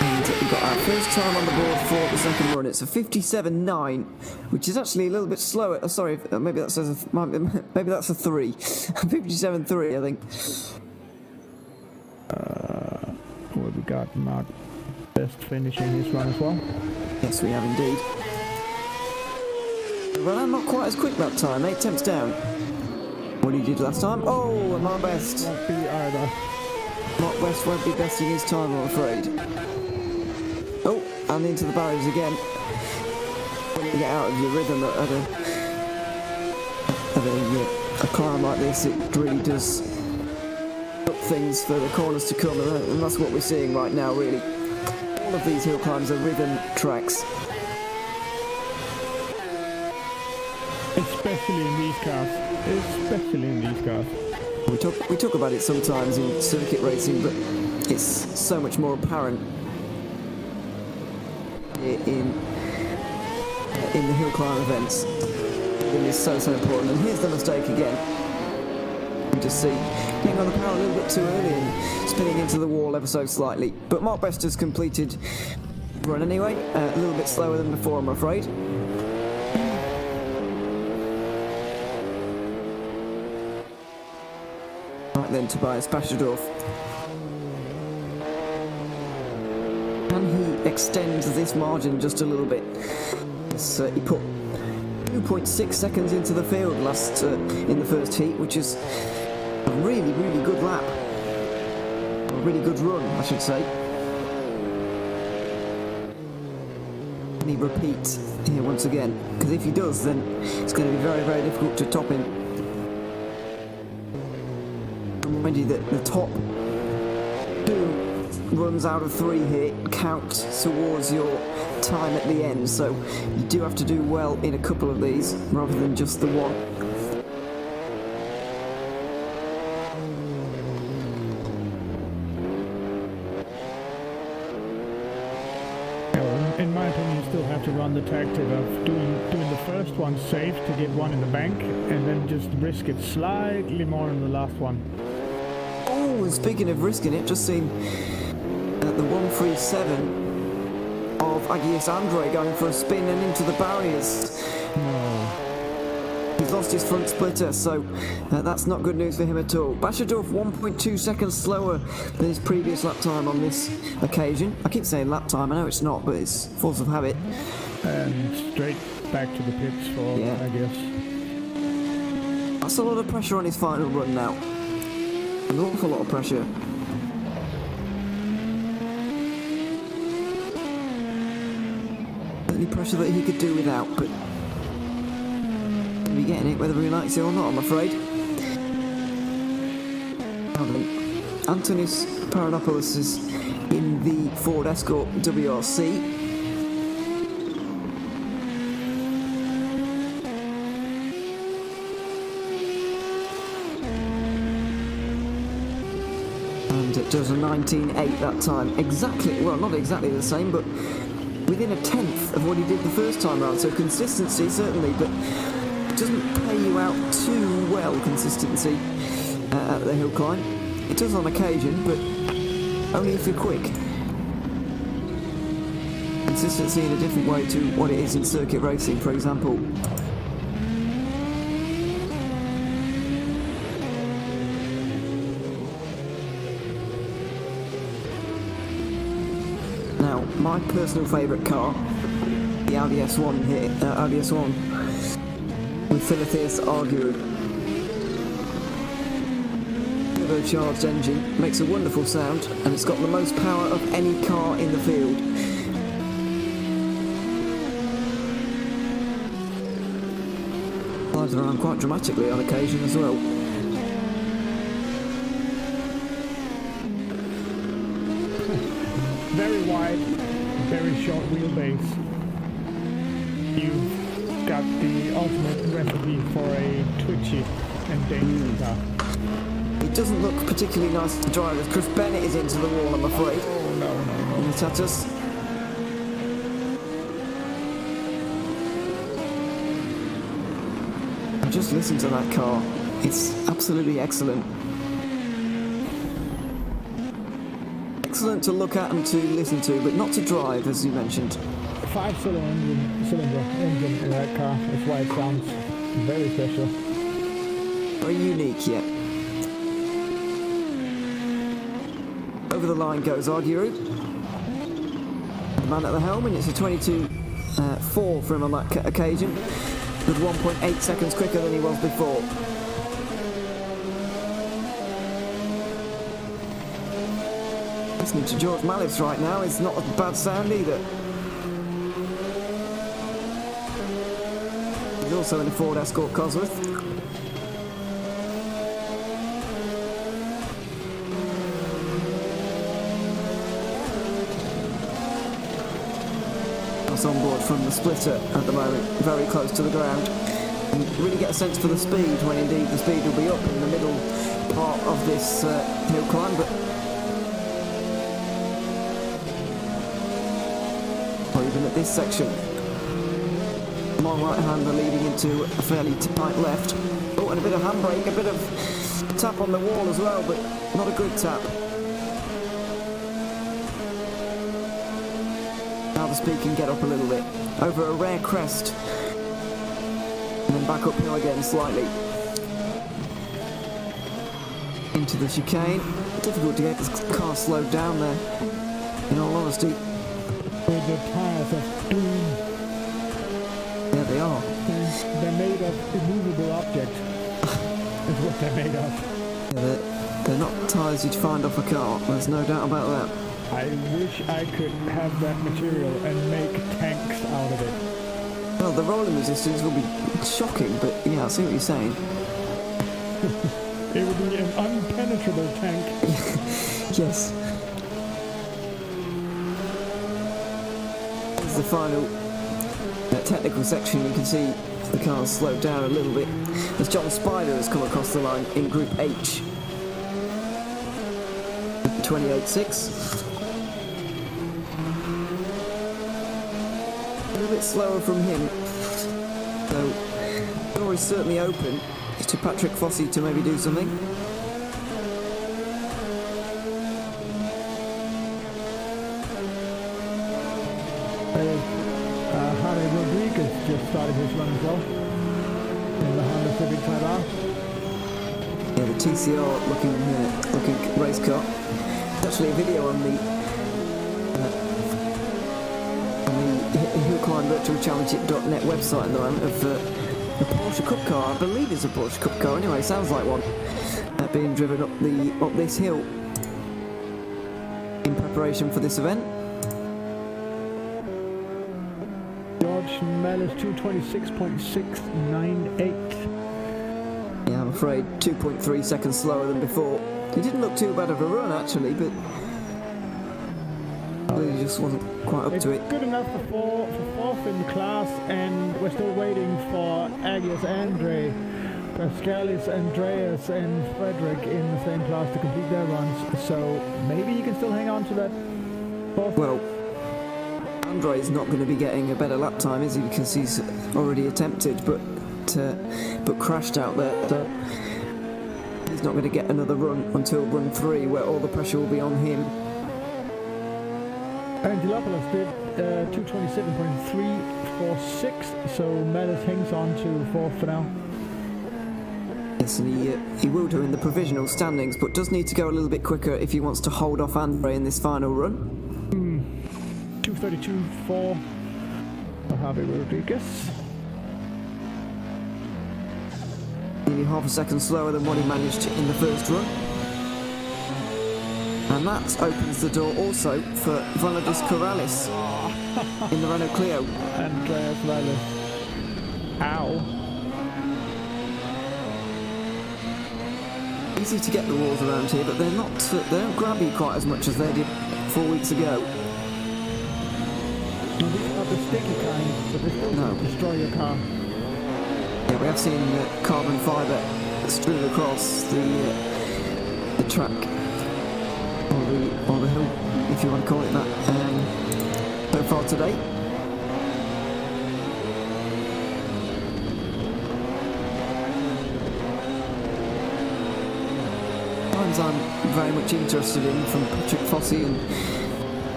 And we've got our first time on the board for the second run. It's a 57.9, which is actually a little bit slower. Sorry, maybe that says maybe that's a 3. 57.3, I think. What we got? Mark Best finishing his run as well. Yes, we have indeed. Well, I'm not quite as quick that time. 8 attempts down. What he did last time? Oh, and Mark Best. Won't be either. Mark West won't be besting his time, I'm afraid. Oh, and into the barriers again. When you get out of your rhythm at a climb like this, it really does up things for the corners to come, and that's what we're seeing right now, really. All of these hill climbs are rhythm tracks. Especially in these cars. Especially in these cars. We talk about it sometimes in circuit racing, but it's so much more apparent in the hill climb events. It is so important. And here's the mistake again. You just see getting on the power a little bit too early and spinning into the wall ever so slightly. But Mark Bester's completed run anyway, a little bit slower than before, I'm afraid. Right then, Tobias Basherdorf. Can he extend this margin just a little bit? He put 2.6 seconds into the field in the first heat, which is a really, really good lap. A really good run, I should say. Can he repeat here once again? Because if he does, then it's going to be very, very difficult to top him. Remind you that the top 2 runs out of 3 here count towards your time at the end, so you do have to do well in a couple of these rather than just the one. In my opinion, you still have to run the tactic of doing the first one safe to get one in the bank, and then just risk it slightly more in the last one. Oh, and speaking of risking it, just seen the 137 of Agius Andre going for a spin and into the barriers. No. He's lost his front splitter, so that's not good news for him at all. Basherdorf 1.2 seconds slower than his previous lap time on this occasion. I keep saying lap time, I know it's not, but it's force of habit. And straight back to the pits for, I guess. That's a lot of pressure on his final run now. An awful lot of pressure. Any pressure that he could do without, but he'll be getting it whether he likes it or not, I'm afraid. Now then, Antonis Paranopoulos is in the Ford Escort WRC. And it does a 19.8 that time. Exactly, well, not exactly the same, but within a tenth of what he did the first time around. So consistency, certainly, but it doesn't pay you out too well, consistency at the hill climb. It does on occasion, but only if you're quick. Consistency in a different way to what it is in circuit racing, for example. Now, my personal favourite car, the Audi S1 here, Audi S1 with Philotheus Argyro. Turbocharged engine, makes a wonderful sound, and it's got the most power of any car in the field. Slides around quite dramatically on occasion as well. Very wide, very short wheelbase. You've got the ultimate recipe for a twitchy and dangerous car. It doesn't look particularly nice to drive as Chris Bennett is into the wall, I'm afraid. Oh, no. In the Tatus. Just listen to that car. It's absolutely excellent. Excellent to look at and to listen to, but not to drive, as you mentioned. 5-cylinder engine in that car. That's why it sounds very special. Very unique, yeah. Over the line goes Argyro. The man at the helm, and it's a 22.4 for him on that occasion, with 1.8 seconds quicker than he was before. Listening to George Malice right now is not a bad sound either. He's also in a Ford Escort Cosworth. That's on board from the splitter at the moment, very close to the ground. And really get a sense for the speed, when indeed the speed will be up in the middle part of this hill climb, but or even at this section. Long right-hander leading into a fairly tight left. Oh, and a bit of handbrake, a bit of tap on the wall as well, but not a good tap. Now the speed can get up a little bit. Over a rare crest. And then back uphill again slightly. Into the chicane. Difficult to get this car slowed down there, in all honesty. The tires are doom. There they are. They're made of immovable objects. That's what they're made of. Yeah, they're not tyres you'd find off a car, there's no doubt about that. I wish I could have that material and make tanks out of it. Well, the rolling resistance will be shocking, but yeah, I see what you're saying. It would be an unpenetrable tank. Yes. This is the final technical section. You can see the car's slowed down a little bit as John Spider has come across the line in Group H. 28.6. A little bit slower from him. So, the door is certainly open to Patrick Fossey to maybe do something. Harry Rodriguez just started his run as well in the Honda Civic Type R. Yeah, the TCR looking race car. There's actually a video on the Hill Climb Virtual Championship.net website at the moment of a Porsche Cup car. I believe it's a Porsche Cup car. Anyway, sounds like one being driven up this hill in preparation for this event. George Mellis 226.698. Yeah, I'm afraid 2.3 seconds slower than before. He didn't look too bad of a run actually, but he just wasn't quite up it's to it. Good enough for fourth in the class, and we're still waiting for Agius Andre, Pascalis Andreas and Frederick in the same class to complete their runs. So maybe you can still hang on to that fourth. Well, Andre is not going to be getting a better lap time, is he? Because he's already attempted, but crashed out there. So he's not going to get another run until run 3, where all the pressure will be on him. Angelopoulos did 227.346, so Mellis hangs on to fourth for now. Yes, and he will do in the provisional standings, but does need to go a little bit quicker if he wants to hold off Andre in this final run. 232 for Javi Rodriguez. Nearly half a second slower than what he managed in the first run. And that opens the door also for Valadis Corrales in the Renault Clio. Andreas Valadis. Ow. Easy to get the walls around here, but they don't grab you quite as much as they did 4 weeks ago. These are the sticky kind, but they still No. destroy your car. Yeah, we have seen carbon fibre strewn across the track, or the hill, if you want to call it that, so far today. Lines I'm very much interested in from Patrick Fossey and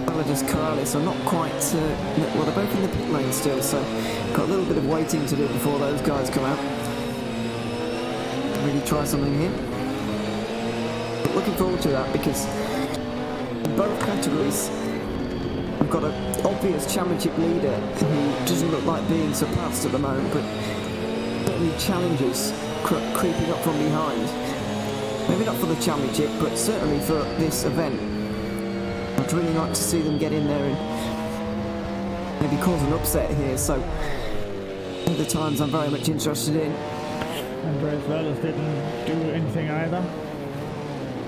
Valadis Corrales are not quite, well, they're both in the pit lane still, so got a little bit of waiting to do before those guys come out. Really try something here. But looking forward to that, because in both categories we've got an obvious championship leader who doesn't look like being surpassed at the moment, but certainly challenges creeping up from behind. Maybe not for the championship, but certainly for this event. I'd really like to see them get in there and maybe cause an upset here, so the times I'm very much interested in. Andreas Valadis didn't do anything either.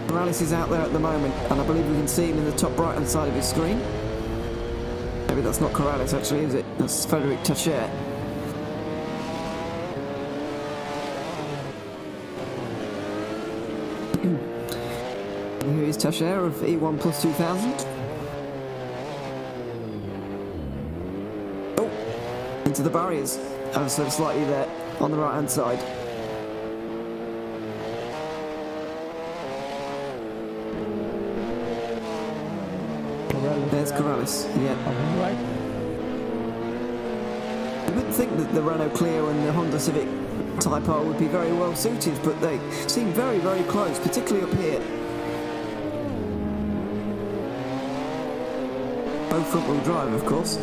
Morales is out there at the moment, and I believe we can see him in the top right hand side of his screen. Maybe that's not Corrales actually, is it? That's Frederic Tachet. Here is Tasher of E1 Plus 2000. Oh, into the barriers. Oh, so slightly there on the right hand side. There's Corrales, yeah. Right. I wouldn't think that the Renault Clio and the Honda Civic Type R would be very well suited, but they seem very, very close, particularly up here. Both front-wheel drive, of course.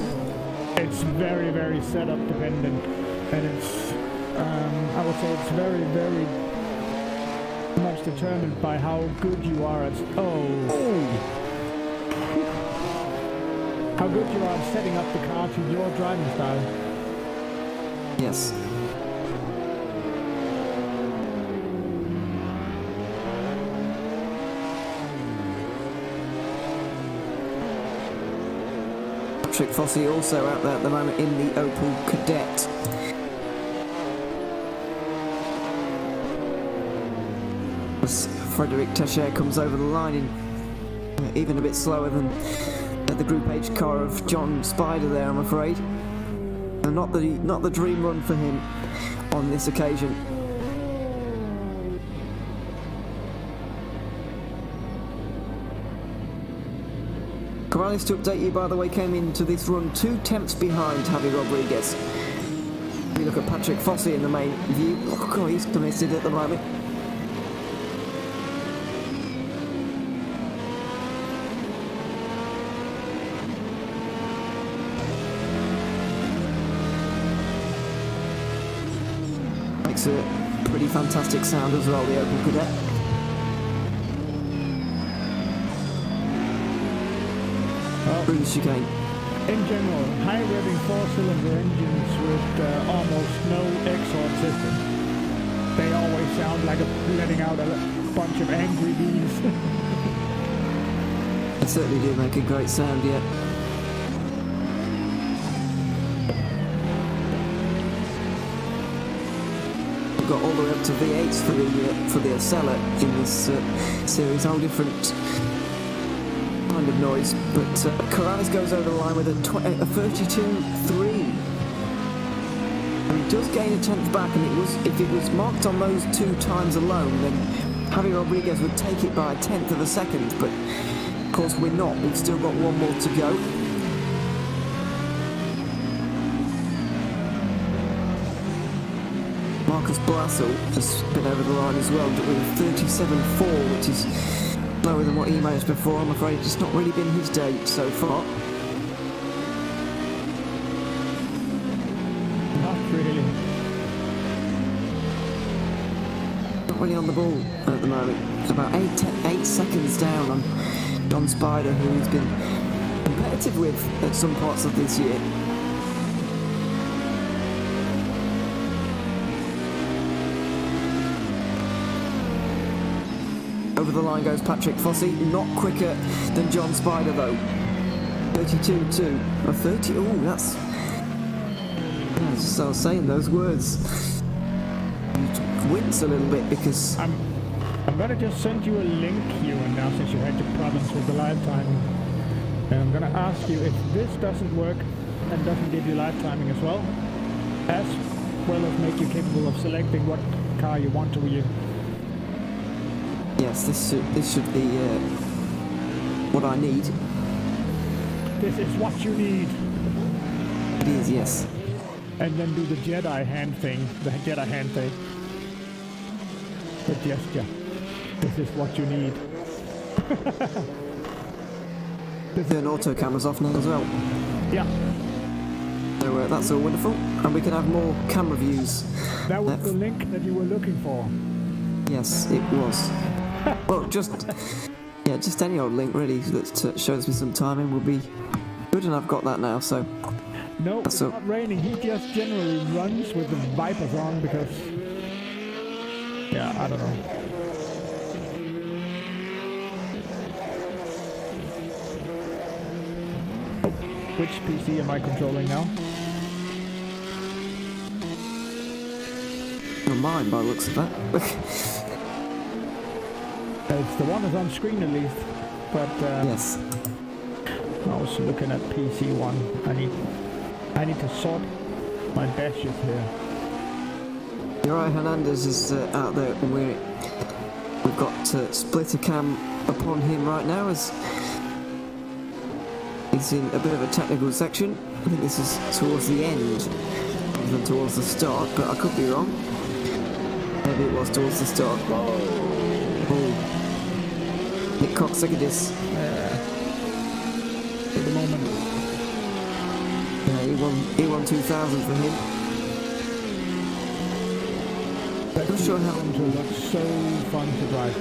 It's very, very setup dependent, and it's, I would say it's very, very much determined by how good you are at, how good you are at setting up the car to your driving style. Yes. Patrick Fossey also out there at the moment in the Opel Kadett. As Frederic Tasher comes over the line in even a bit slower than the Group H car of John Spider there, I'm afraid. And not the dream run for him on this occasion. Corrales, to update you, by the way, came into this run 2 tenths behind Javi Rodriguez. If you look at Patrick Fossey in the main view, oh God, he's committed at the moment. Makes a pretty fantastic sound as well, the Opel Kadett. Through the chicane. In general, high revving 4-cylinder engines with almost no exhaust system, they always sound like letting out a bunch of angry bees. They certainly do make a great sound, yeah. We've got all the way up to V8s for the Acela in this series, whole different kind of noise, but Corrales goes over the line with a 32.3, and he does gain a tenth back, and if it was marked on those 2 times alone, then Javi Rodriguez would take it by a tenth of a second, but of course we're not. We've still got one more to go. Marcus Blassel has been over the line as well with a 37.4, which is lower than what he managed before. I'm afraid it's not really been his day so far. Not really. Not really on the ball at the moment. About 8 seconds down on Don Spider, who he's been competitive with at some parts of this year. Over the line goes Patrick Fossey, not quicker than John Spider though. 32.2, or 30, oh that's... Yeah, just I was saying those words. You wince a little bit because... I'm gonna just send you a link here and now, since you had your problems with the live timing. And I'm gonna ask you if this doesn't work and doesn't give you live timing as well as make you capable of selecting what car you want to use. Yes, this should be what I need. This is what you need. It is, yes. And then do the Jedi hand thing. The gesture. This is what you need. Turn auto cameras off now as well. Yeah. So that's all wonderful. And we can have more camera views. That was the link that you were looking for. Yes, it was. Well, just any old link really that shows me some timing will be good, and I've got that now, so... No, it's not raining. He just generally runs with the Vipers on because... Yeah, I don't know. Oh, which PC am I controlling now? Not mine, by the looks of that. It's the one that's on screen at least, but Yes. I was looking at PC one. I need to sort my badges here. Uriah Hernandez is out there, and we've got splitter cam upon him right now as he's in a bit of a technical section. I think this is towards the end rather than towards the start, but I could be wrong. Maybe it was towards the start. Oh. Nick Coxsacadis. At the moment. Yeah, he won 2000 for him. That I'm sure how looks so fun to drive.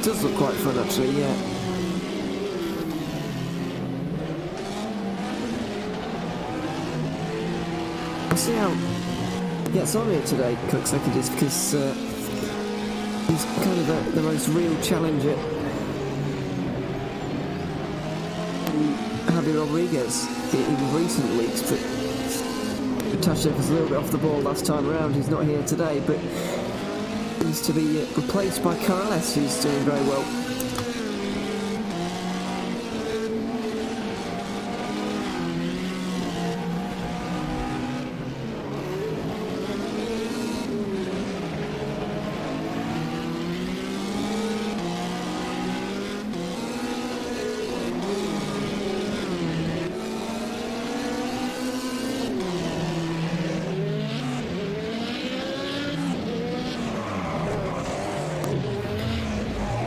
it does look quite fun actually, yeah. We'll see how he gets on here today, Coxsacadis, because he's kind of the most real challenger in Javi Rodriguez in recent weeks, but Tashev was a little bit off the ball last time around. He's not here today, but he's to be replaced by Carles, who's doing very well.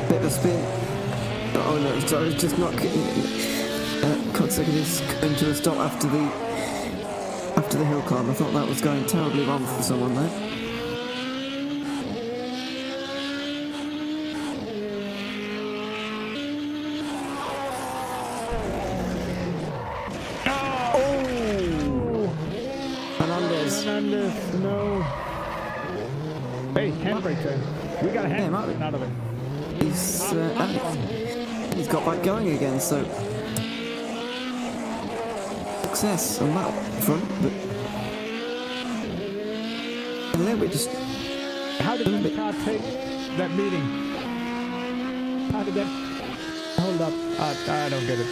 Bit of a spin. Oh no, sorry, it's just not Coxsacadis going to a stop after the hill climb. I thought that was going terribly wrong for someone there. Hernandez. Hernandez, no. Hey, handbrake there. We got a handbrake out of it. He's got back going again, so success on that front, but a little bit just. How did the car take that beating? How did that hold up? I don't get it.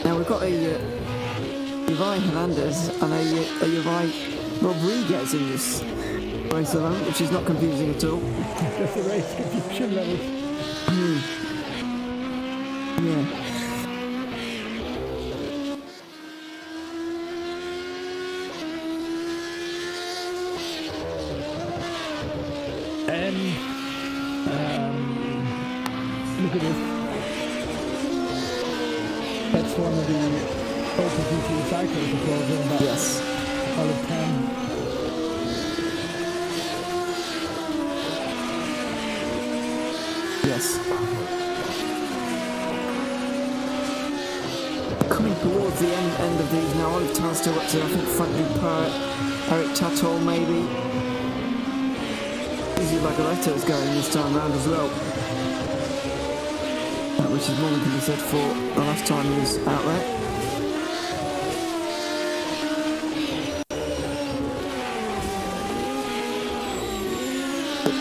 Now we've got a Uriah Hernandez and a Uriah Rodriguez in this race alone, which is not confusing at all. Just the race confusion levels. Yeah. And look at this. That's one of the Open GT cycles as well, going back. Yes. Olive 10. Yes. Coming towards the end of these now. Olive Tan still up to, I think, Franklin Parrott, Eric Tatol maybe. Izzy Bagoletto is going this time round as well. Which is more than can be said for the last time he was out there.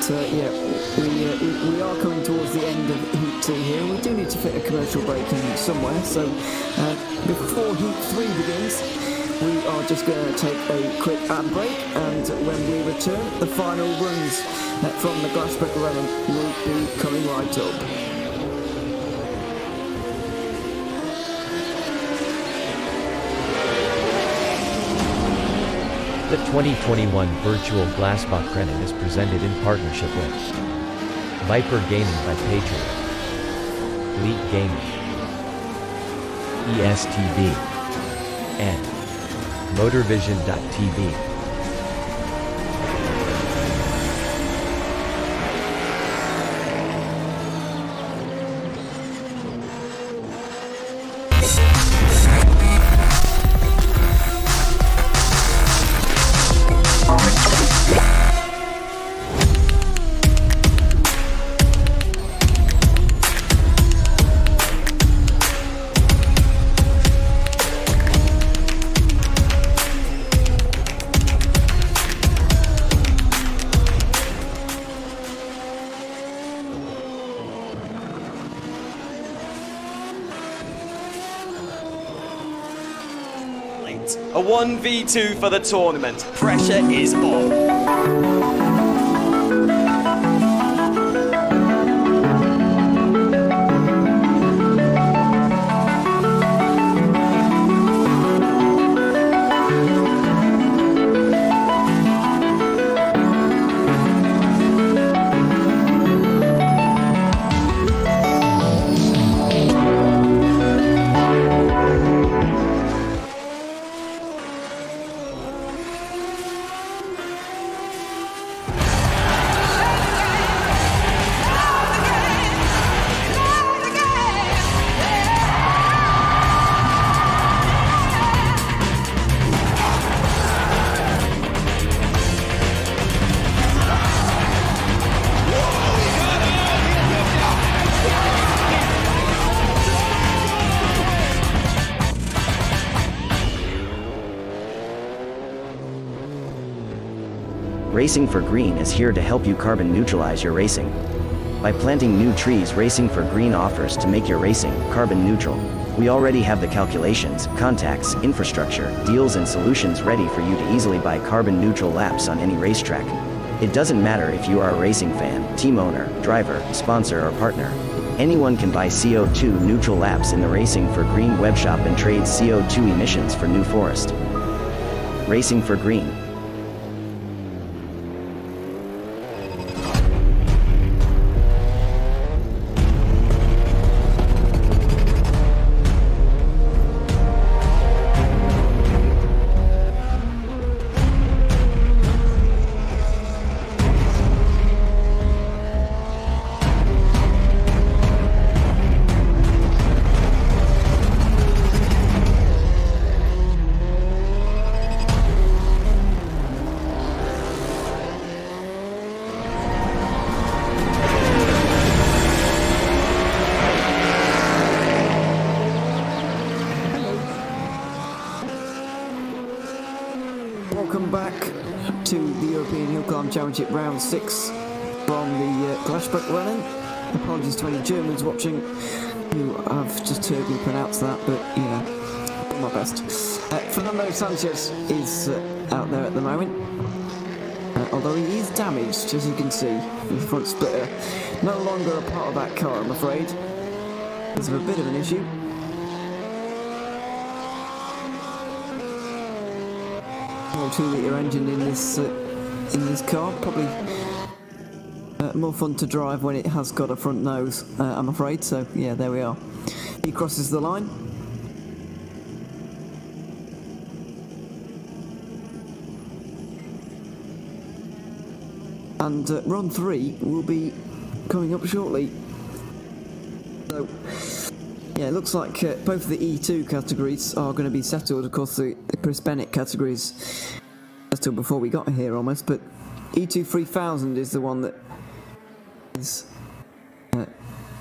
But yeah, we are coming towards the end of Heat 2 here. We do need to fit a commercial break in somewhere, so before Heat 3 begins, we are just going to take a quick ad break, and when we return, the final runs from the Glasbachrennen will be coming right up. The 2021 virtual Glasbachrennen is presented in partnership with Viper Gaming by Patriot, Elite Gaming, ESTV, and MotorVision.tv. A 1v2 for the tournament. Pressure is on. Racing for Green is here to help you carbon neutralize your racing. By planting new trees, Racing for Green offers to make your racing carbon neutral. We already have the calculations, contacts, infrastructure, deals and solutions ready for you to easily buy carbon neutral laps on any racetrack. It doesn't matter if you are a racing fan, team owner, driver, sponsor or partner. Anyone can buy CO2 neutral laps in the Racing for Green webshop and trade CO2 emissions for New Forest. Racing for Green. Welcome back to the European Hill Climb Championship Round 6 from the Glasbachrennen. Apologies to any Germans watching who have just heard me pronounce that, but you know, do my best. Fernando Sanchez is out there at the moment, although he is damaged, as you can see, the front splitter. No longer a part of that car, I'm afraid. There's a bit of an issue. 2-litre engine in this car, probably more fun to drive when it has got a front nose, I'm afraid. So yeah, there we are. He crosses the line. And run 3 will be coming up shortly. So yeah, it looks like both the E2 categories are going to be settled. Of course, the Chris Bennett categories settled before we got here almost, but E2 3000 is the one that is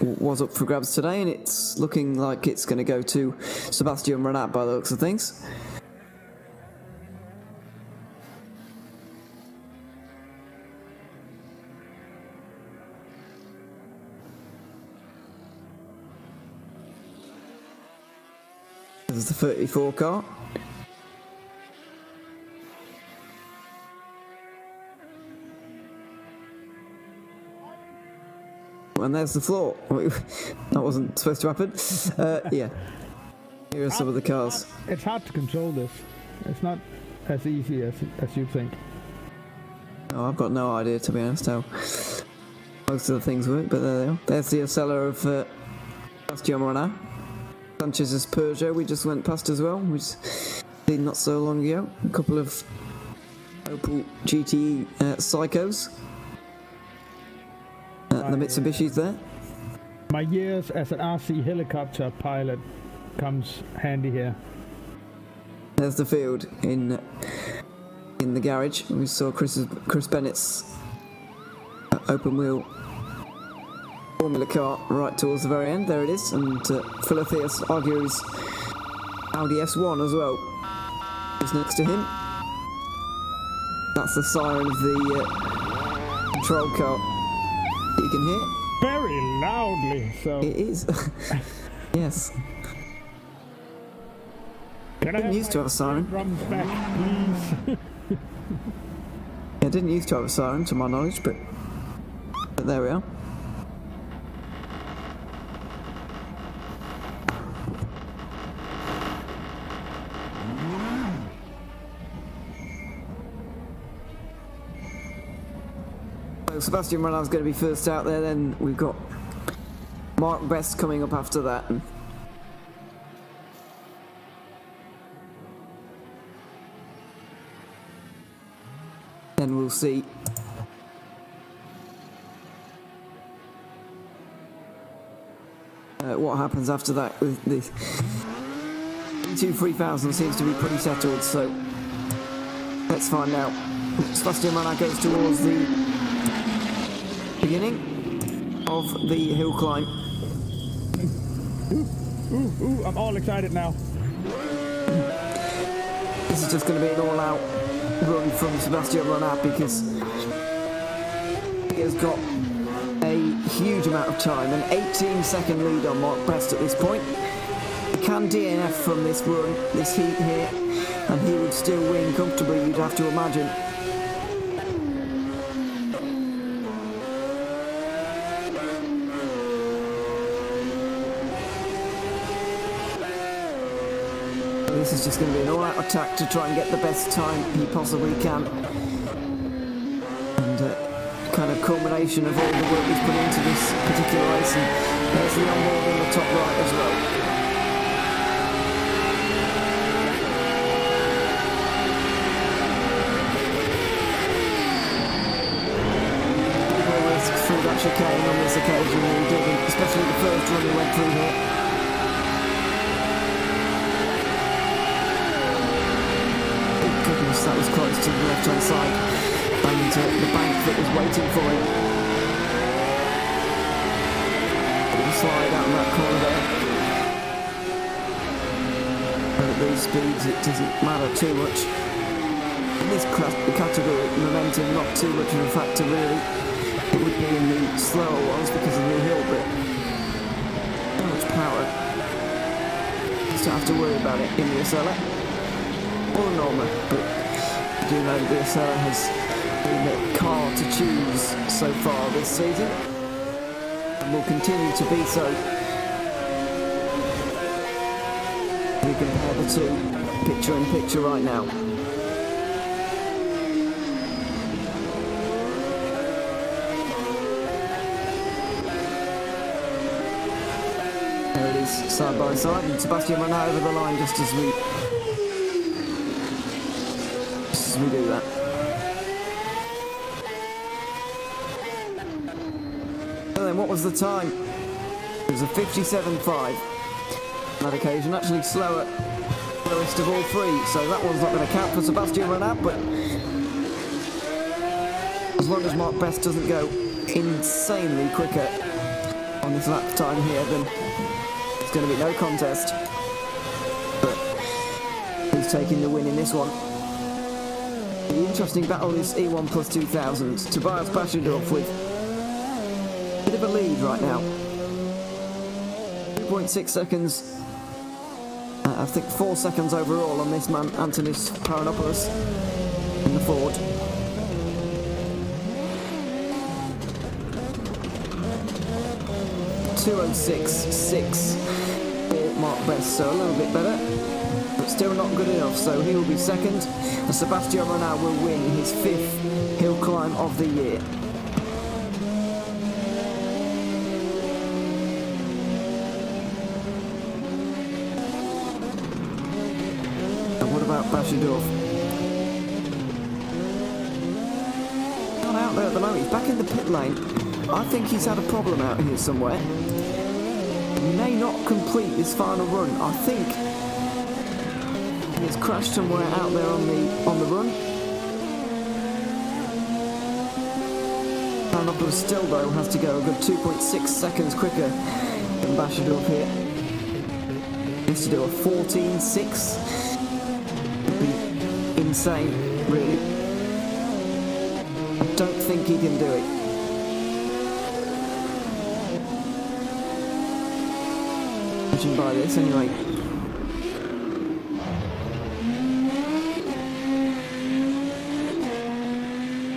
was up for grabs today, and it's looking like it's going to go to Sebastian Renat by the looks of things. This is the 34 car. And there's the floor. That wasn't supposed to happen. Yeah. Here are some of the cars. It's hard to control this. It's not as easy as you think. Oh, I've got no idea, to be honest, how most of the things work, but there they are. There's the Ocella of Sebastian Renat. Sanchez's Peugeot we just went past as well, which did not so long ago. A couple of Opel GTE Psychos. The Mitsubishi's there. My years as an RC helicopter pilot comes handy here. There's the field in the garage. We saw Chris Bennett's open wheel Formula car right towards the very end. There it is, and Philotheus argues Audi S1 as well is next to him. That's the siren of the control car that you can hear. Very loudly, so... It is. Yes. Didn't used to have a siren. Drums back, please. Yeah, didn't used to have a siren to my knowledge, but there we are. So Sebastian Renard's going to be first out there, then we've got Mark Best coming up after that. Then we'll see what happens after that with this. 3000 seems to be pretty settled, so let's find out. Sebastian Renard goes towards the beginning of the hill climb. Ooh, I'm all excited now. This is just going to be an all-out run from Sebastian Renard because he has got a huge amount of time, an 18-second lead on Mark Best at this point. He can DNF from this run, this heat here, and he would still win comfortably, you'd have to imagine. This is just going to be an all-out attack to try and get the best time he possibly can. And kind of culmination of all the work he's put into this particular race. And there's the onboard in the top right as well. No risk through that chicane on this occasion, he did, especially the first run he went through here. That was close to the left-hand side, and the bank that was waiting for him. Little slide out in that corner there. But at these speeds it doesn't matter too much. In this category, momentum not too much of a factor really. It would be in the slower ones because of the hill, but so much power. Just don't have to worry about it in the Acela or the Norma, but I do know the Acela has been the car to choose so far this season and will continue to be so. We compare the two picture in picture right now. There it is, side by side, and Sebastian Renard over the line just as we do that. So then what was the time? It was a 57.5 on that occasion, actually slowest of all three, so that one's not going to count for Sebastian Renard, but as long as Mark Best doesn't go insanely quicker on this lap time here, then it's going to be no contest. But he's taking the win in this one. The interesting battle is E1 plus 2000. Tobias Bashadorf with a bit of a lead right now. 2.6 seconds. I think 4 seconds overall on this man, Antonis Paranopoulos, in the Ford. .206.6 for Mark Best, so a little bit better, but still not good enough, so he will be second, and Sebastian Renard will win his 5th hill climb of the year. And what about Bashadorf? Not out there at the moment, he's back in the pit lane. I think he's had a problem out here somewhere. He may not complete this final run. I think he has crashed somewhere out there on the run. Paranopoulos still though has to go a good 2.6 seconds quicker than Bashadorf here. He has to do a 14.6. Would be insane, really. I don't think he can do it. Judging by this, anyway.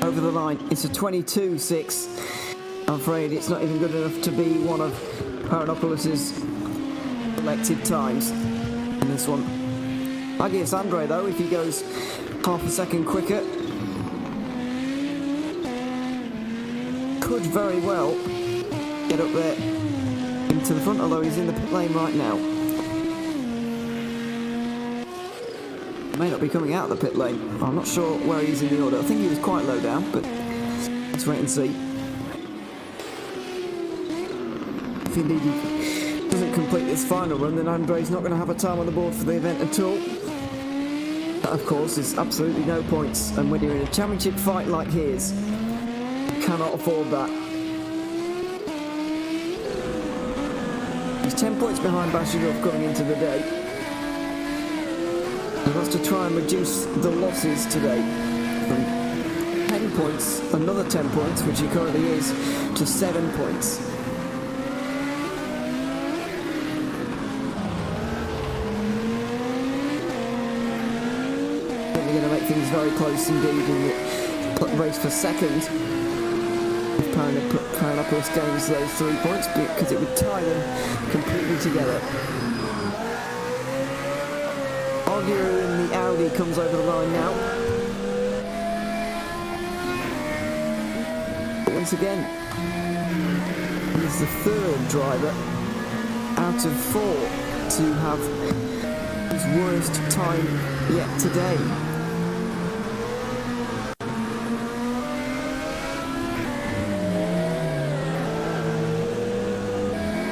over the line. It's a 22.6. I'm afraid it's not even good enough to be one of Paranopoulos' selected times in this one. Agios Andre, though, if he goes half a second quicker, could very well get up there into the front, although he's in the pit lane right now. May not be coming out of the pit lane. I'm not sure where he's in the order. I think he was quite low down, but let's wait and see. If indeed he doesn't complete this final run, then Andre's not going to have a time on the board for the event at all. That, of course, is absolutely no points, and when you're in a championship fight like his, you cannot afford that. He's 10 points behind Bashirov coming into the day. He wants to try and reduce the losses today from 10 points, another 10 points, which he currently is, to 7 points. Certainly going to make things very close indeed in the race for second. If Paranopoulos gains those 3 points, because it would tie them completely together. Arguer in the Audi comes over the line now. Once again, he's the third driver out of 4 to have his worst time yet today.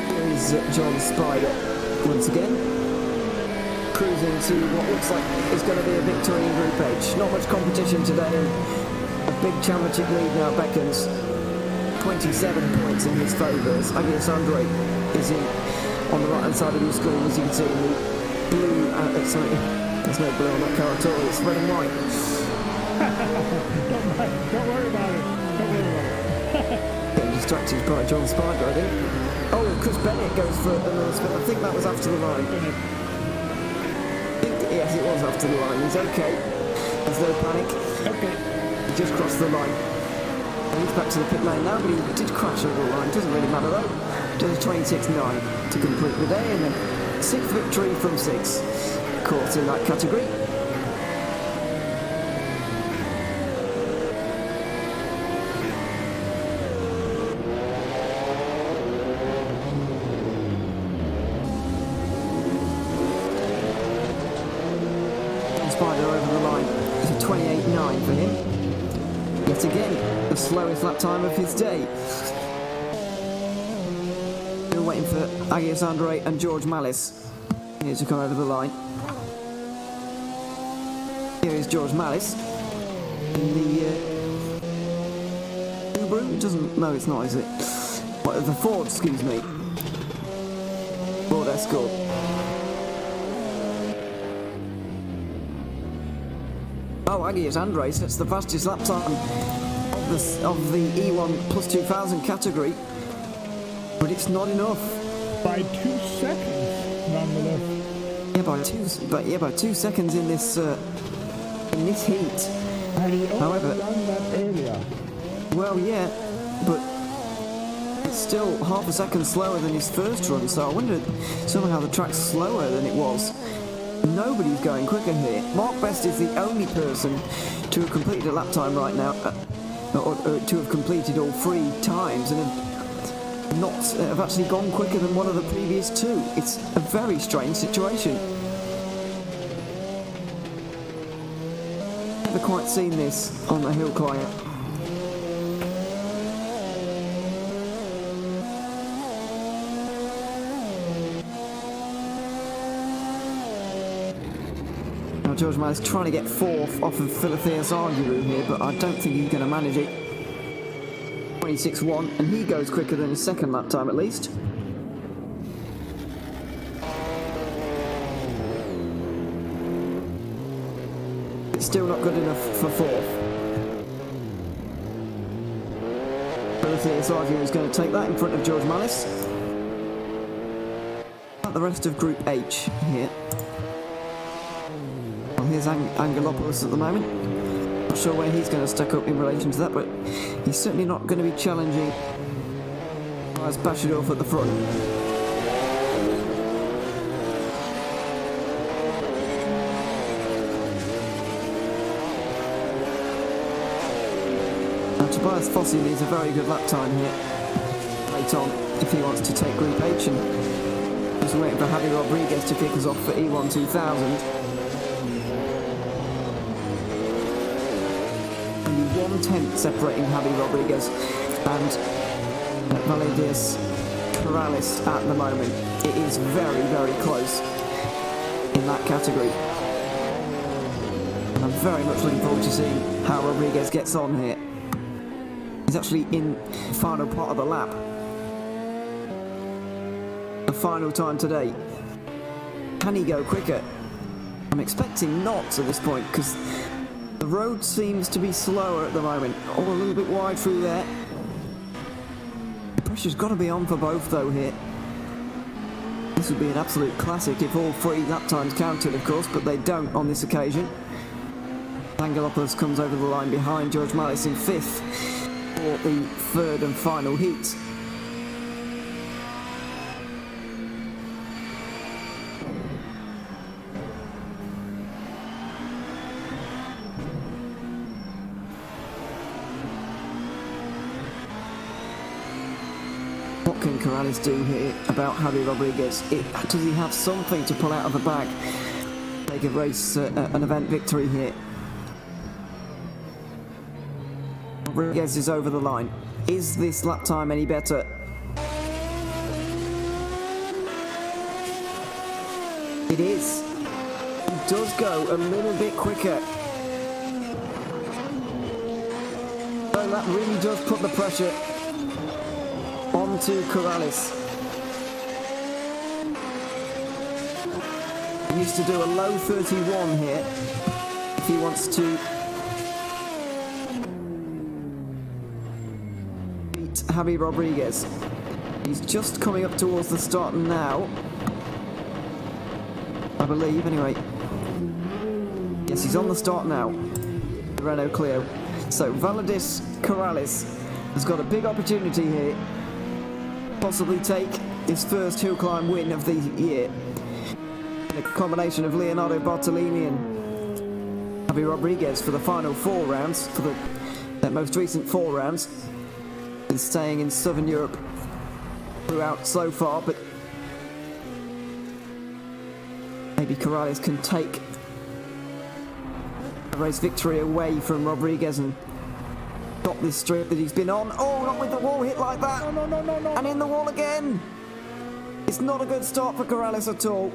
Here's John Spider once again, cruising to what looks like is going to be a victory in Group H. Not much competition today, and a big championship lead now beckons. 27 points in his favour as Agios Andre is in on the right hand side of your screen, as you can see in the blue, sorry, there's no blue on that car at all, it's red and white. Don't worry about it. Don't worry about it. Getting distracted by John Spider, I think. Oh, Chris Bennett goes for another spin. I think that was after the line. Yes, it was after the line. He's okay. There's no panic. Okay. He just crossed the line. He's back to the pit lane now, but he did crash over the line. Doesn't really matter though. Does a 26.9 to complete the day, and a 6th victory from 6. Caught in that category. Spider over the line. It's a 28.9 for him. Yet again, the slowest lap time of his day. Still waiting for Agios Andre and George Malice here to come over the line. Here is George Malice in the Subaru. It doesn't. No, it's not, is it? What, the Ford? Excuse me. Ford Escort. Oh, Agios Andre sets the fastest lap time of the E1 plus 2000 category, but it's not enough. By 2 seconds, nonetheless. Yeah, by 2 seconds in this heat. Had he only However, done that earlier? Well, yeah, but it's still half a second slower than his first run. So I wonder somehow the track's slower than it was. Nobody's going quicker here. Mark Best is the only person to have completed a lap time right now, or to have completed all 3 times, and have actually gone quicker than one of the previous 2. It's a very strange situation. Never quite seen this on a hill climb. George Malice trying to get 4th off of Philotheus Arguru here, but I don't think he's going to manage it. 26.1, and he goes quicker than his second lap time at least. It's still not good enough for 4th. Philotheus Arguru is going to take that in front of George Malice. The rest of Group H here. Here's Angelopoulos at the moment. Not sure where he's going to stack up in relation to that, but he's certainly not going to be challenging Glasbachrennen at the front. Tobias Fossey needs a very good lap time here late on if he wants to take Group H, and just waiting for Javi Rodriguez to kick us off for E1 2000. Only 1/10 separating Javi Rodriguez and Valerius Corrales at the moment. It is very, very close in that category. I'm very much looking forward to seeing how Rodriguez gets on here. He's actually in the final part of the lap. The final time today. Can he go quicker? I'm expecting not at this point, because the road seems to be slower at the moment. Oh, a little bit wide through there. The pressure's got to be on for both though here. This would be an absolute classic if all 3 lap times counted, of course, but they don't on this occasion. Angelopoulos comes over the line behind George Mallis in 5th. For the 3rd and final heat. What can Corrales do here about Javi Rodriguez? Does he have something to pull out of the bag? Take a race, an event victory here. Rodriguez is over the line. Is this lap time any better? It is. It does go a little bit quicker. So that really does put the pressure onto Corrales. He needs to do a low 31 here if he wants to Javi Rodriguez. He's just coming up towards the start now, I believe, anyway. Yes, he's on the start now, the Renault Clio. So Valerius Corrales has got a big opportunity here, possibly take his first hill climb win of the year. A combination of Leonardo Bartolini and Javi Rodriguez for the final 4 rounds, for the most recent 4 rounds. Been staying in Southern Europe throughout so far, but maybe Corrales can take a race victory away from Rodriguez and stop this streak that he's been on. Oh, not with the wall hit like that! No. And in the wall again! It's not a good start for Corrales at all.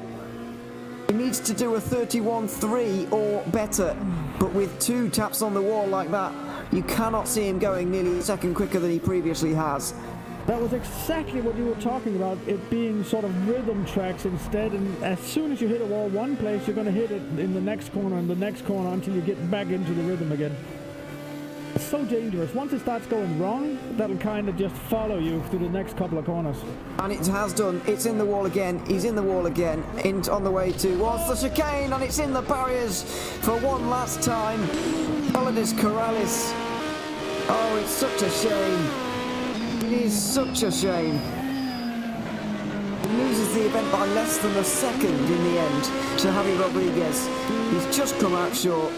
He needs to do a 31.3 or better, but with 2 taps on the wall like that, you cannot see him going nearly a second quicker than he previously has. That was exactly what you were talking about, it being sort of rhythm tracks instead, and as soon as you hit a wall one place, you're going to hit it in the next corner and the next corner until you get back into the rhythm again. It's so dangerous. Once it starts going wrong, that'll kind of just follow you through the next couple of corners. And it has done. It's in the wall again. He's in the wall again. On the way towards the chicane, and it's in the barriers for one last time. Valerius Corrales. Oh, it's such a shame. It is such a shame. He loses the event by less than a second in the end to Javi Rodriguez. He's just come out short.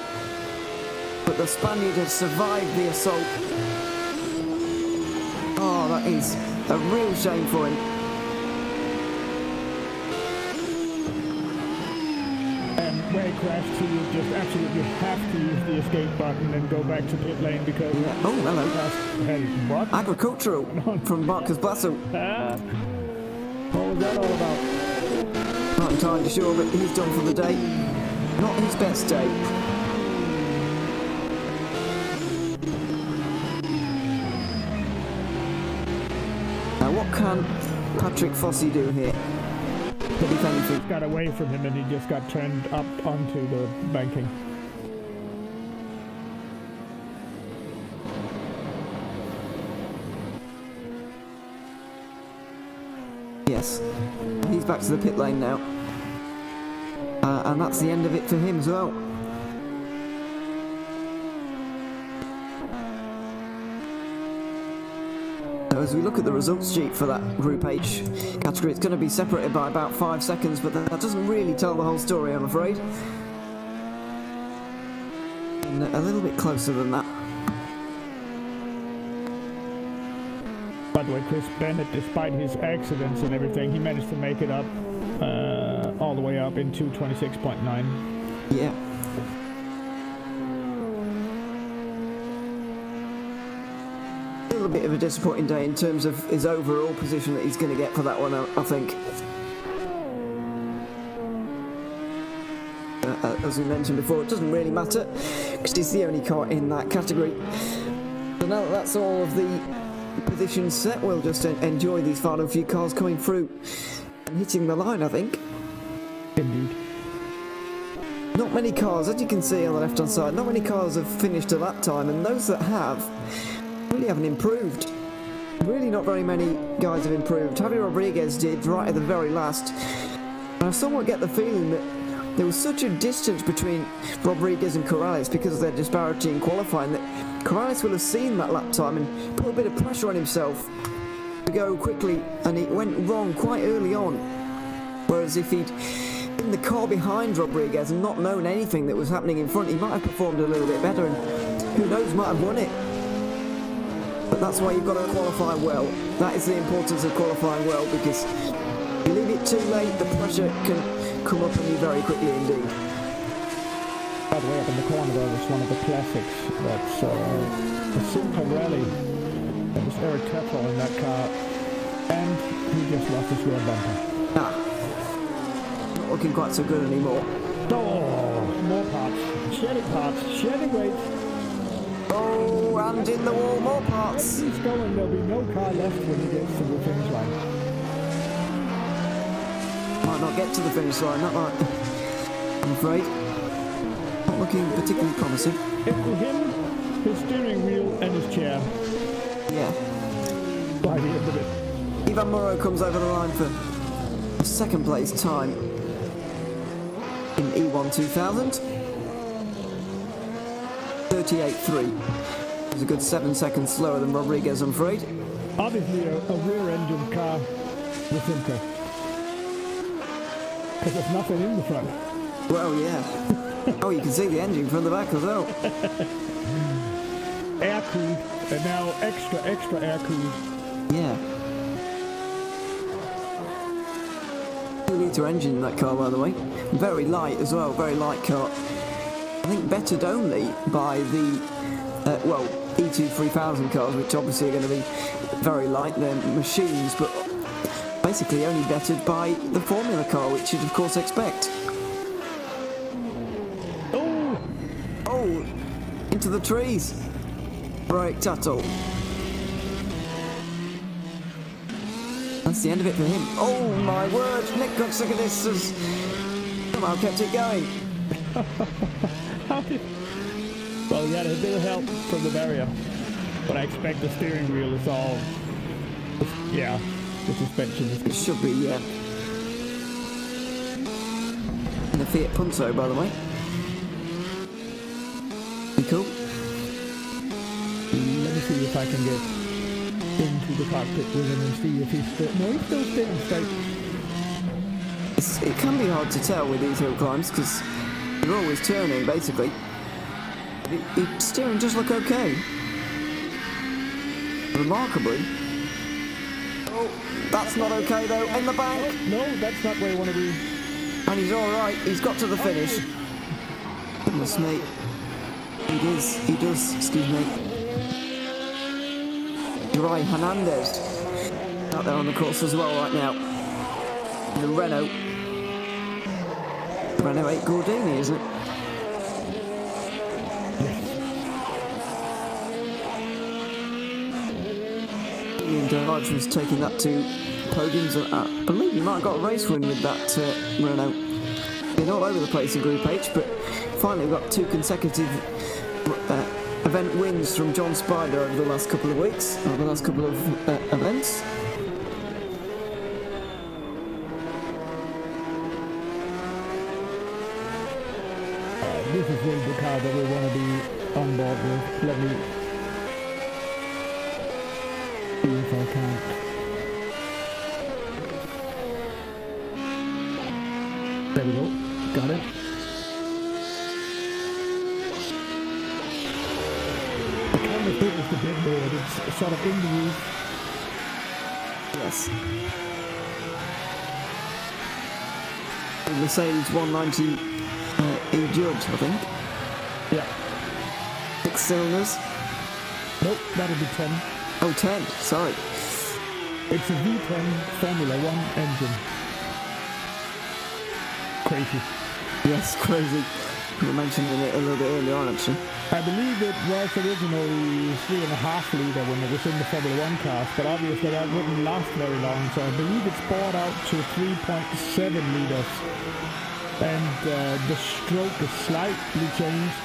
But the Spaniard has survived the assault. Oh, that is a real shame for him. And where he crashed, he would just absolutely have to use the escape button and go back to pit lane because... Yeah. Oh, hello. Hey, what? Agricultural from Marcus Basso. What was that all about? Not entirely sure, but he's done for the day. Not his best day. Now what can Patrick Fossey do here? But if anything... Got away from him and he just got turned up onto the banking. Yes, he's back to the pit lane now. And that's the end of it for him as well. as we look at the results sheet for that Group H category, it's going to be separated by about 5 seconds, but that doesn't really tell the whole story, I'm afraid. And a little bit closer than that. By the way, Chris Bennett, despite his accidents and everything, he managed to make it up all the way up in 2:26.9. Yeah. A little bit of a disappointing day in terms of his overall position that he's going to get for that one, I think. As we mentioned before, it doesn't really matter because he's the only car in that category. So now that that's all of the positions set, we'll just enjoy these final few cars coming through and hitting the line, I think. Indeed. Not many cars, as you can see on the left hand side, not many cars have finished a lap time, and those that have really haven't improved. Really not very many guys have improved. Javi Rodriguez did right at the very last. And I somewhat get the feeling that there was such a distance between Rodriguez and Corrales because of their disparity in qualifying that Corrales will have seen that lap time and put a bit of pressure on himself to go quickly, and it went wrong quite early on. Whereas if he'd in the car behind Rodriguez and not known anything that was happening in front, he might have performed a little bit better and who knows, might have won it. But that's why you've got to qualify well. That is the importance of qualifying well, because if you leave it too late, the pressure can come up on you very quickly indeed. By the way, up in the corner there was one of the classics. That's a Simca Rally. That was Eric Tetzel in that car, and he just lost his rear bumper. Not looking quite so good anymore. Oh, more parts. Shedding weight. Oh, and in the wall, more parts. As he's going, there'll be no car left when he gets to the finish line. Might not get to the finish line, that might, I'm afraid. Not looking particularly promising. It was him, his steering wheel, and his chair. Yeah. By the end of it. Ivan Moreau comes over the line for a second place time in E1 2000. 38.3. It was a good 7 seconds slower than Rodriguez, I'm afraid. Obviously a rear-engine car with Simca. Because there's nothing in the front. Well, yeah. Oh, you can see the engine from the back as well. Air-cooled, and now extra air-cooled. Yeah. 2-litre engine in that car, by the way. Very light as well, very light car. I think bettered only by the, E2 3000 cars, which obviously are going to be very light. They're machines, but basically only bettered by the Formula car, which you'd of course expect. Oh! Into the trees. Right, Tuttle. That's the end of it for him. Oh my word! Nick Kotsakadis has somehow kept it going. Well, he had a bit of help from the barrier, but I expect the steering wheel is all, yeah, the suspension is good. It should be, yeah. And the Fiat Punto, by the way. Pretty cool. Let me see if I can get into the cockpit with him and see if he's still, no, he's still staying straight. It can be hard to tell with these hill climbs because you're always turning, basically. His steering does look okay. Remarkably. Oh, that's not okay though. In the bank. No, that's not where you want to be. And he's all right. He's got to the finish. Goodness me. He does. Excuse me. Uri Hernandez out there on the course as well right now. The Renault 8 Gordini, isn't it? Ian Dodge was taking that to podiums. I believe he might have got a race win with that Renault. Been all over the place in Group H, but finally we've got 2 consecutive event wins from John Spider over the last couple of weeks, or the last couple of events. This is really the car that we want to be on board with. Let me see if I can. There we go. Got it. The camera fit is the big board. It's sort of in the roof. Yes. Mercedes 190 E-Judge, I think. Yeah. 6 cylinders. Nope, that'll be 10. Oh, 10, sorry. It's a V10 Formula 1 engine. Crazy. Yes, crazy. You mentioned it a little bit earlier on, actually. I believe it was originally 3.5 litre when it was in the Formula 1 cars, but obviously that wouldn't last very long, so I believe it's bought out to 3.7 litres. And the stroke is slightly changed.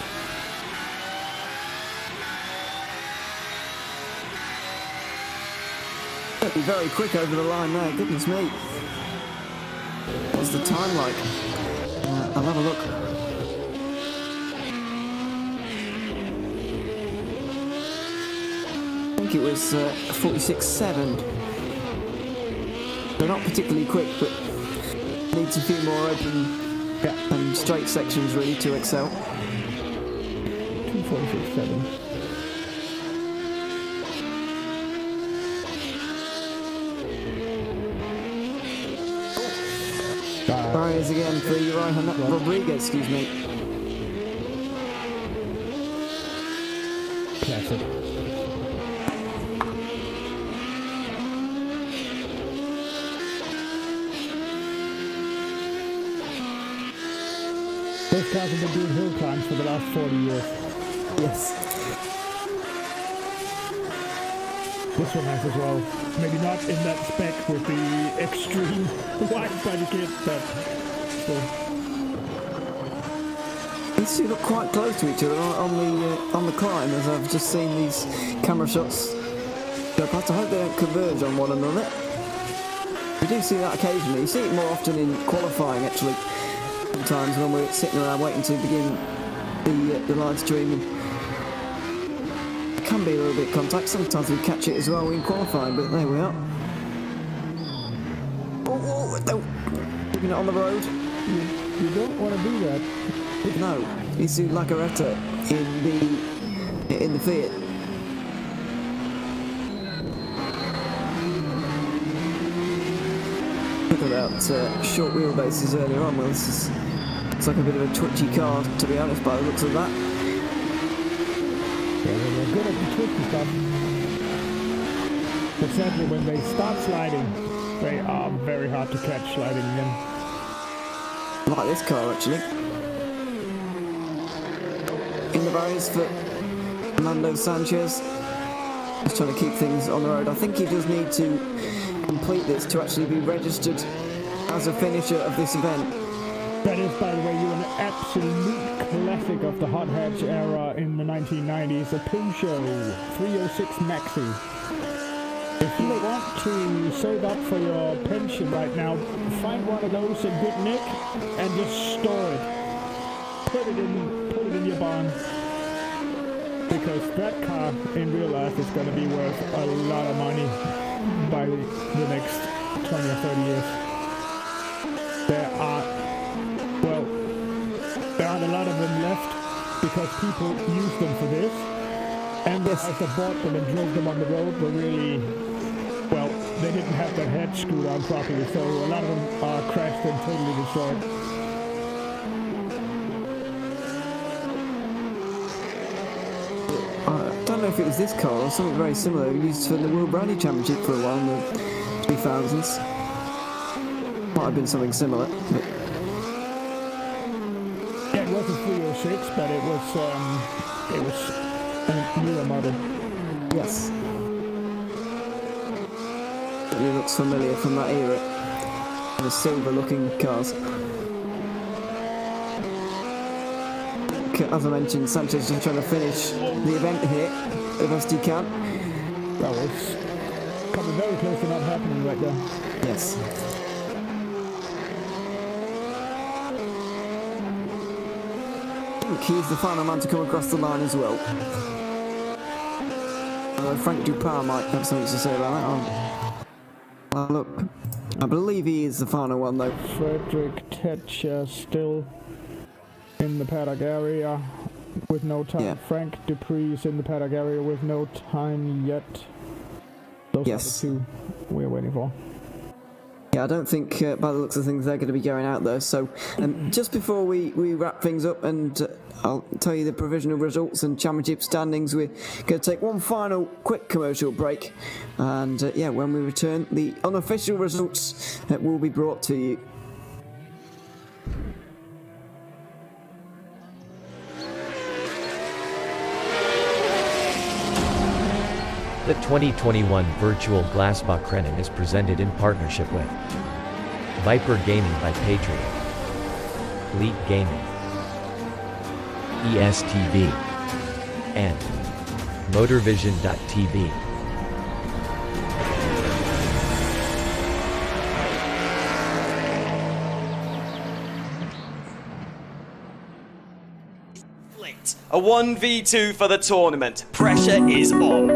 That'd be very quick over the line there, goodness me. What's the time like? I'll have a look. I think it was 46.7. They're not particularly quick, but needs a few more open and straight sections really to excel. 246.7. Barriers again for Uriah Rodriguez, excuse me. Classic. Those cars have been doing hill climbs for the last 40 years. Yes. This one has as well. Maybe not in that spec with the extreme wide body kit, but still. These two look quite close to each other on the climb, as I've just seen these camera shots. So I hope they don't converge on one another. We do see that occasionally. You see it more often in qualifying, actually. Sometimes when we're sitting around waiting to begin the live stream. It can be a little bit of contact. Sometimes we catch it as well in qualifying, but there we are. Oh, looking it on the road. You don't want to do that. No, he's Lacaretta in the Fiat. Look at that short wheelbases earlier on. Well, it's like a bit of a twitchy car, to be honest, by the looks of that. Yeah, they're good at the twisty stuff. But sadly, when they start sliding, they are very hard to catch sliding again. Like this car, actually. In the barriers for Fernando Sanchez. Just trying to keep things on the road. I think he does need to complete this to actually be registered as a finisher of this event. That is, by the way, an absolute classic of the hot hatch era in the 1990s, a Peugeot 306 Maxi. If you want to save up for your pension right now, find one of those in good nick and just store it. Put it in your barn. Because that car in real life is going to be worth a lot of money by the next 20 or 30 years. There aren't a lot of them left because people use them for this. And the guys that bought them and drove them on the road were really, well, they didn't have their head screwed on properly, so a lot of them are crashed and totally destroyed. I don't know if it was this car or something very similar used for the World Rally Championship for a while in the 2000s. Might have been something similar. But yeah, it was a 306, but it was a newer model. yes. It looks familiar from that era. The silver-looking cars. As I mentioned, Sanchez just trying to finish the event here the best he can. That was coming very close to not happening right there. Yes. I think he's the final man to come across the line as well. Frank Dupin might have something to say about that. Look, I believe he is the final one though. Frederick Tetcher still in the paddock area with no time. Yeah. Frank Dupree's in the paddock area with no time yet. Those are the two we're waiting for. Yeah, I don't think, by the looks of things, they're going to be going out there. So, just before we wrap things up, and I'll tell you the provisional results and championship standings, we're going to take one final quick commercial break. And, when we return, the unofficial results will be brought to you. The 2021 virtual Glasbachrennen is presented in partnership with Viper Gaming by Patriot, Elite Gaming, ESTV, and Motorvision.tv. A 1v2 for the tournament. Pressure is on.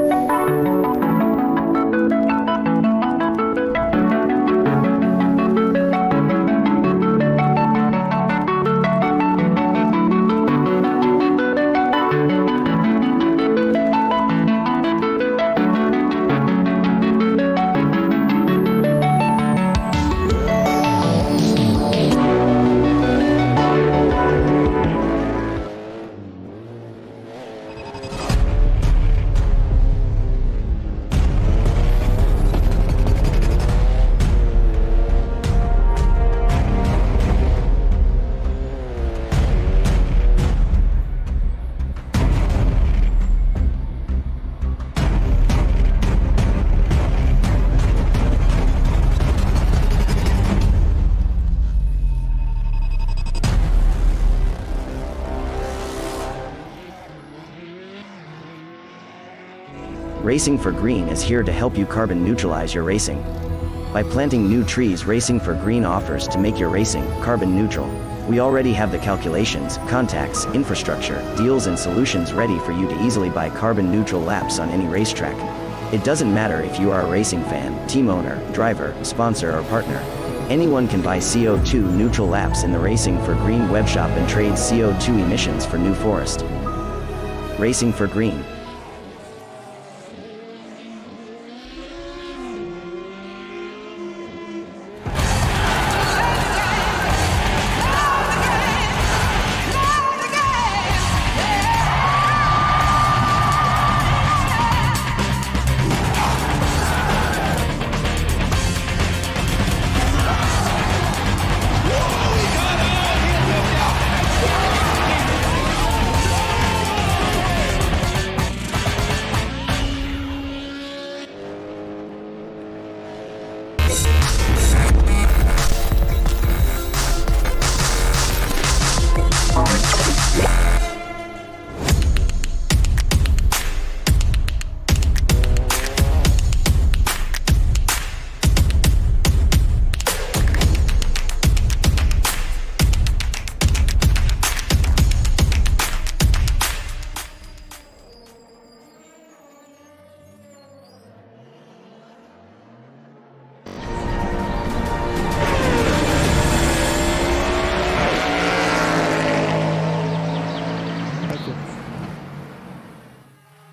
Racing for Green is here to help you carbon neutralize your racing. By planting new trees, Racing for Green offers to make your racing carbon neutral. We already have the calculations, contacts, infrastructure, deals and solutions ready for you to easily buy carbon neutral laps on any racetrack. It doesn't matter if you are a racing fan, team owner, driver, sponsor or partner. Anyone can buy CO2 neutral laps in the Racing for Green webshop and trade CO2 emissions for New Forest. Racing for Green.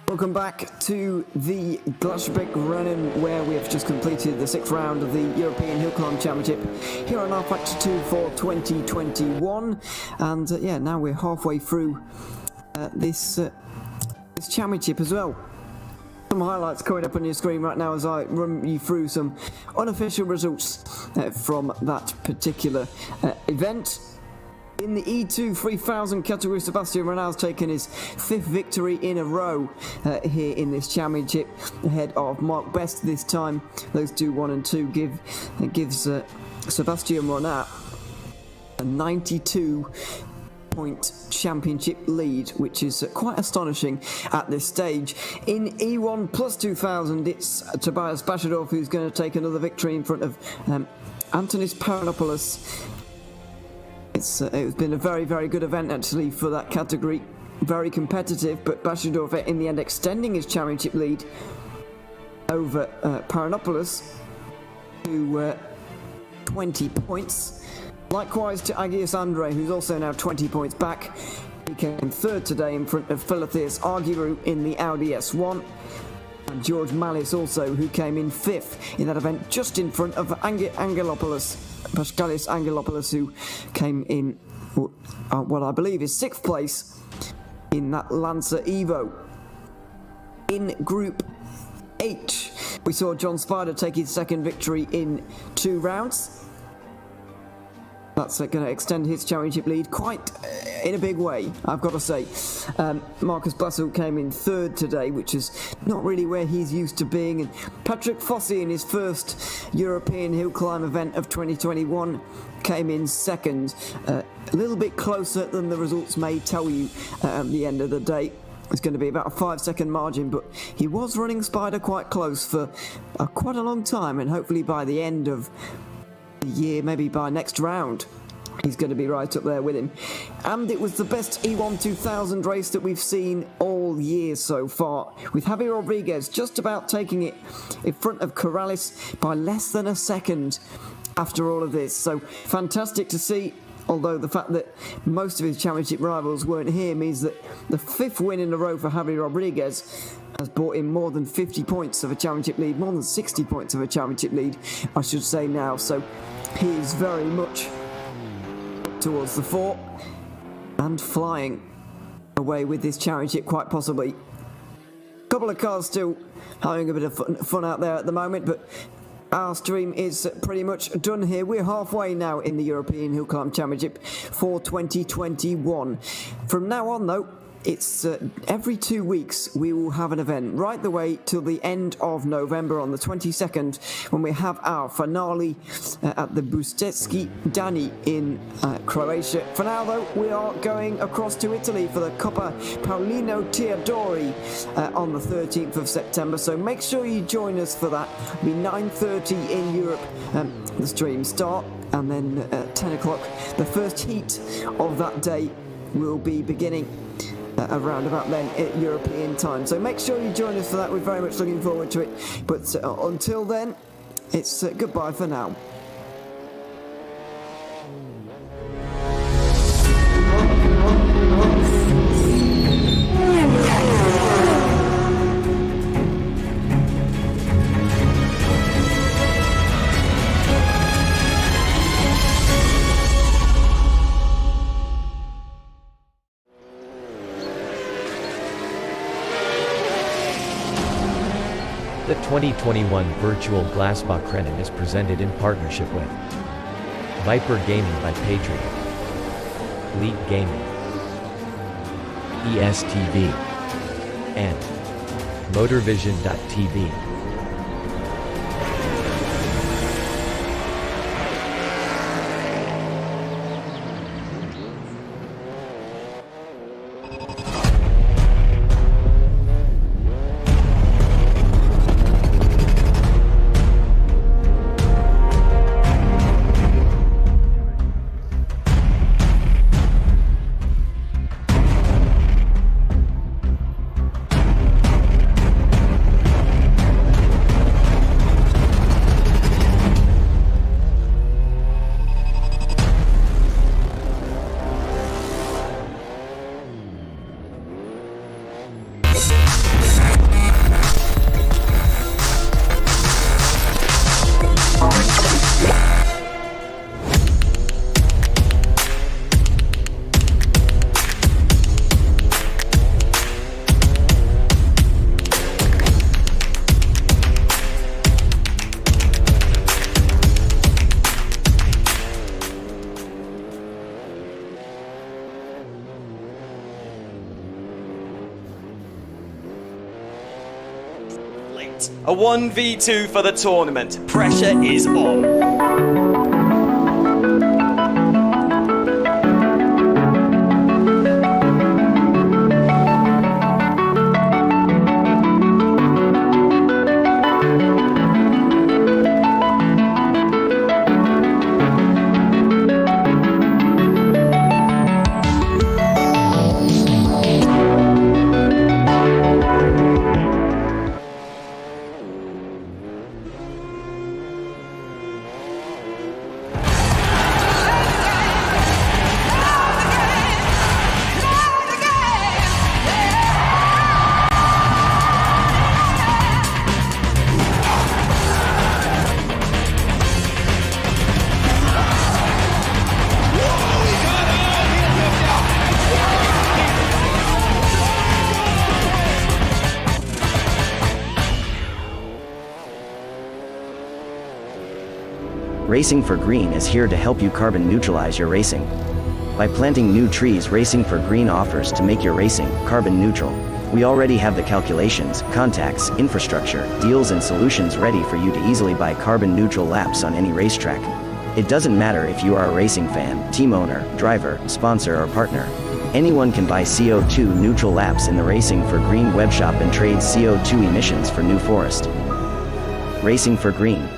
Welcome back to the Glasbachrennen, where we have just completed the 6th round of the European Hill Climb Championship here on our Factor 2 for 2021. And now we're halfway through this championship as well. Some highlights coming up on your screen right now as I run you through some unofficial results from that particular event. In the E2 3000 category, Sebastian Renau's taken his 5th victory in a row here in this championship, ahead of Mark Best this time. Those 2 1 and 2 gives Sebastian Renau a 92-point championship lead, which is quite astonishing at this stage. In E1 plus 2000, it's Tobias Bashadov who's going to take another victory in front of Antonis Paranopoulos. It's been a very, very good event actually for that category. very competitive, but Bashadorf in the end extending his championship lead over Paranopoulos to 20 points. Likewise to Agios Andre, who's also now 20 points back. He came third today in front of Philotheus Argyru in the Audi S1. And George Mallis also, who came in fifth in that event, just in front of Angelopoulos, Pascalis Angelopoulos, who came in what I believe is sixth place in that Lancer Evo. In Group H, we saw John Spider take his second victory in 2 rounds. That's going to extend his championship lead quite in a big way, I've got to say. Marcus Blassel came in third today, which is not really where he's used to being. And Patrick Fossey, in his first European hill climb event of 2021, came in second. A little bit closer than the results may tell you at the end of the day. It's going to be about a 5-second margin, but he was running Spider quite close for quite a long time, and hopefully by the end of the year, maybe by next round, he's going to be right up there with him. And it was the best E1 2000 race that we've seen all year so far, with Javi Rodriguez just about taking it in front of Corrales by less than a second after all of this. So fantastic to see, although the fact that most of his championship rivals weren't here means that the 5th win in a row for Javi Rodriguez has brought in more than 50 points of a championship lead, more than 60 points of a championship lead, I should say now. So he is very much towards the fore and flying away with this championship quite possibly. Couple of cars still having a bit of fun out there at the moment, but our stream is pretty much done here. We're halfway now in the European Hill Climb Championship for 2021. From now on though, it's every 2 weeks we will have an event, right the way till the end of November on the 22nd, when we have our finale at the Bustecki Dani in Croatia. For now though, we are going across to Italy for the Coppa Paolino Teodori on the 13th of September, so make sure you join us for that. It'll be 9:30 in Europe, the stream start, and then at 10 o'clock the first heat of that day will be beginning around about then at European time. So make sure you join us for that. We're very much looking forward to it. But until then, it's goodbye for now. The 2021 virtual Glasbachrennen is presented in partnership with Viper Gaming by Patriot, Elite Gaming, ESTV, and MotorVision.tv. A 1v2 for the tournament. Pressure is on. Racing for Green is here to help you carbon neutralize your racing. By planting new trees, Racing for Green offers to make your racing carbon neutral. We already have the calculations, contacts, infrastructure, deals and solutions ready for you to easily buy carbon neutral laps on any racetrack. It doesn't matter if you are a racing fan, team owner, driver, sponsor or partner. Anyone can buy CO2 neutral laps in the Racing for Green webshop and trade CO2 emissions for New Forest. Racing for Green.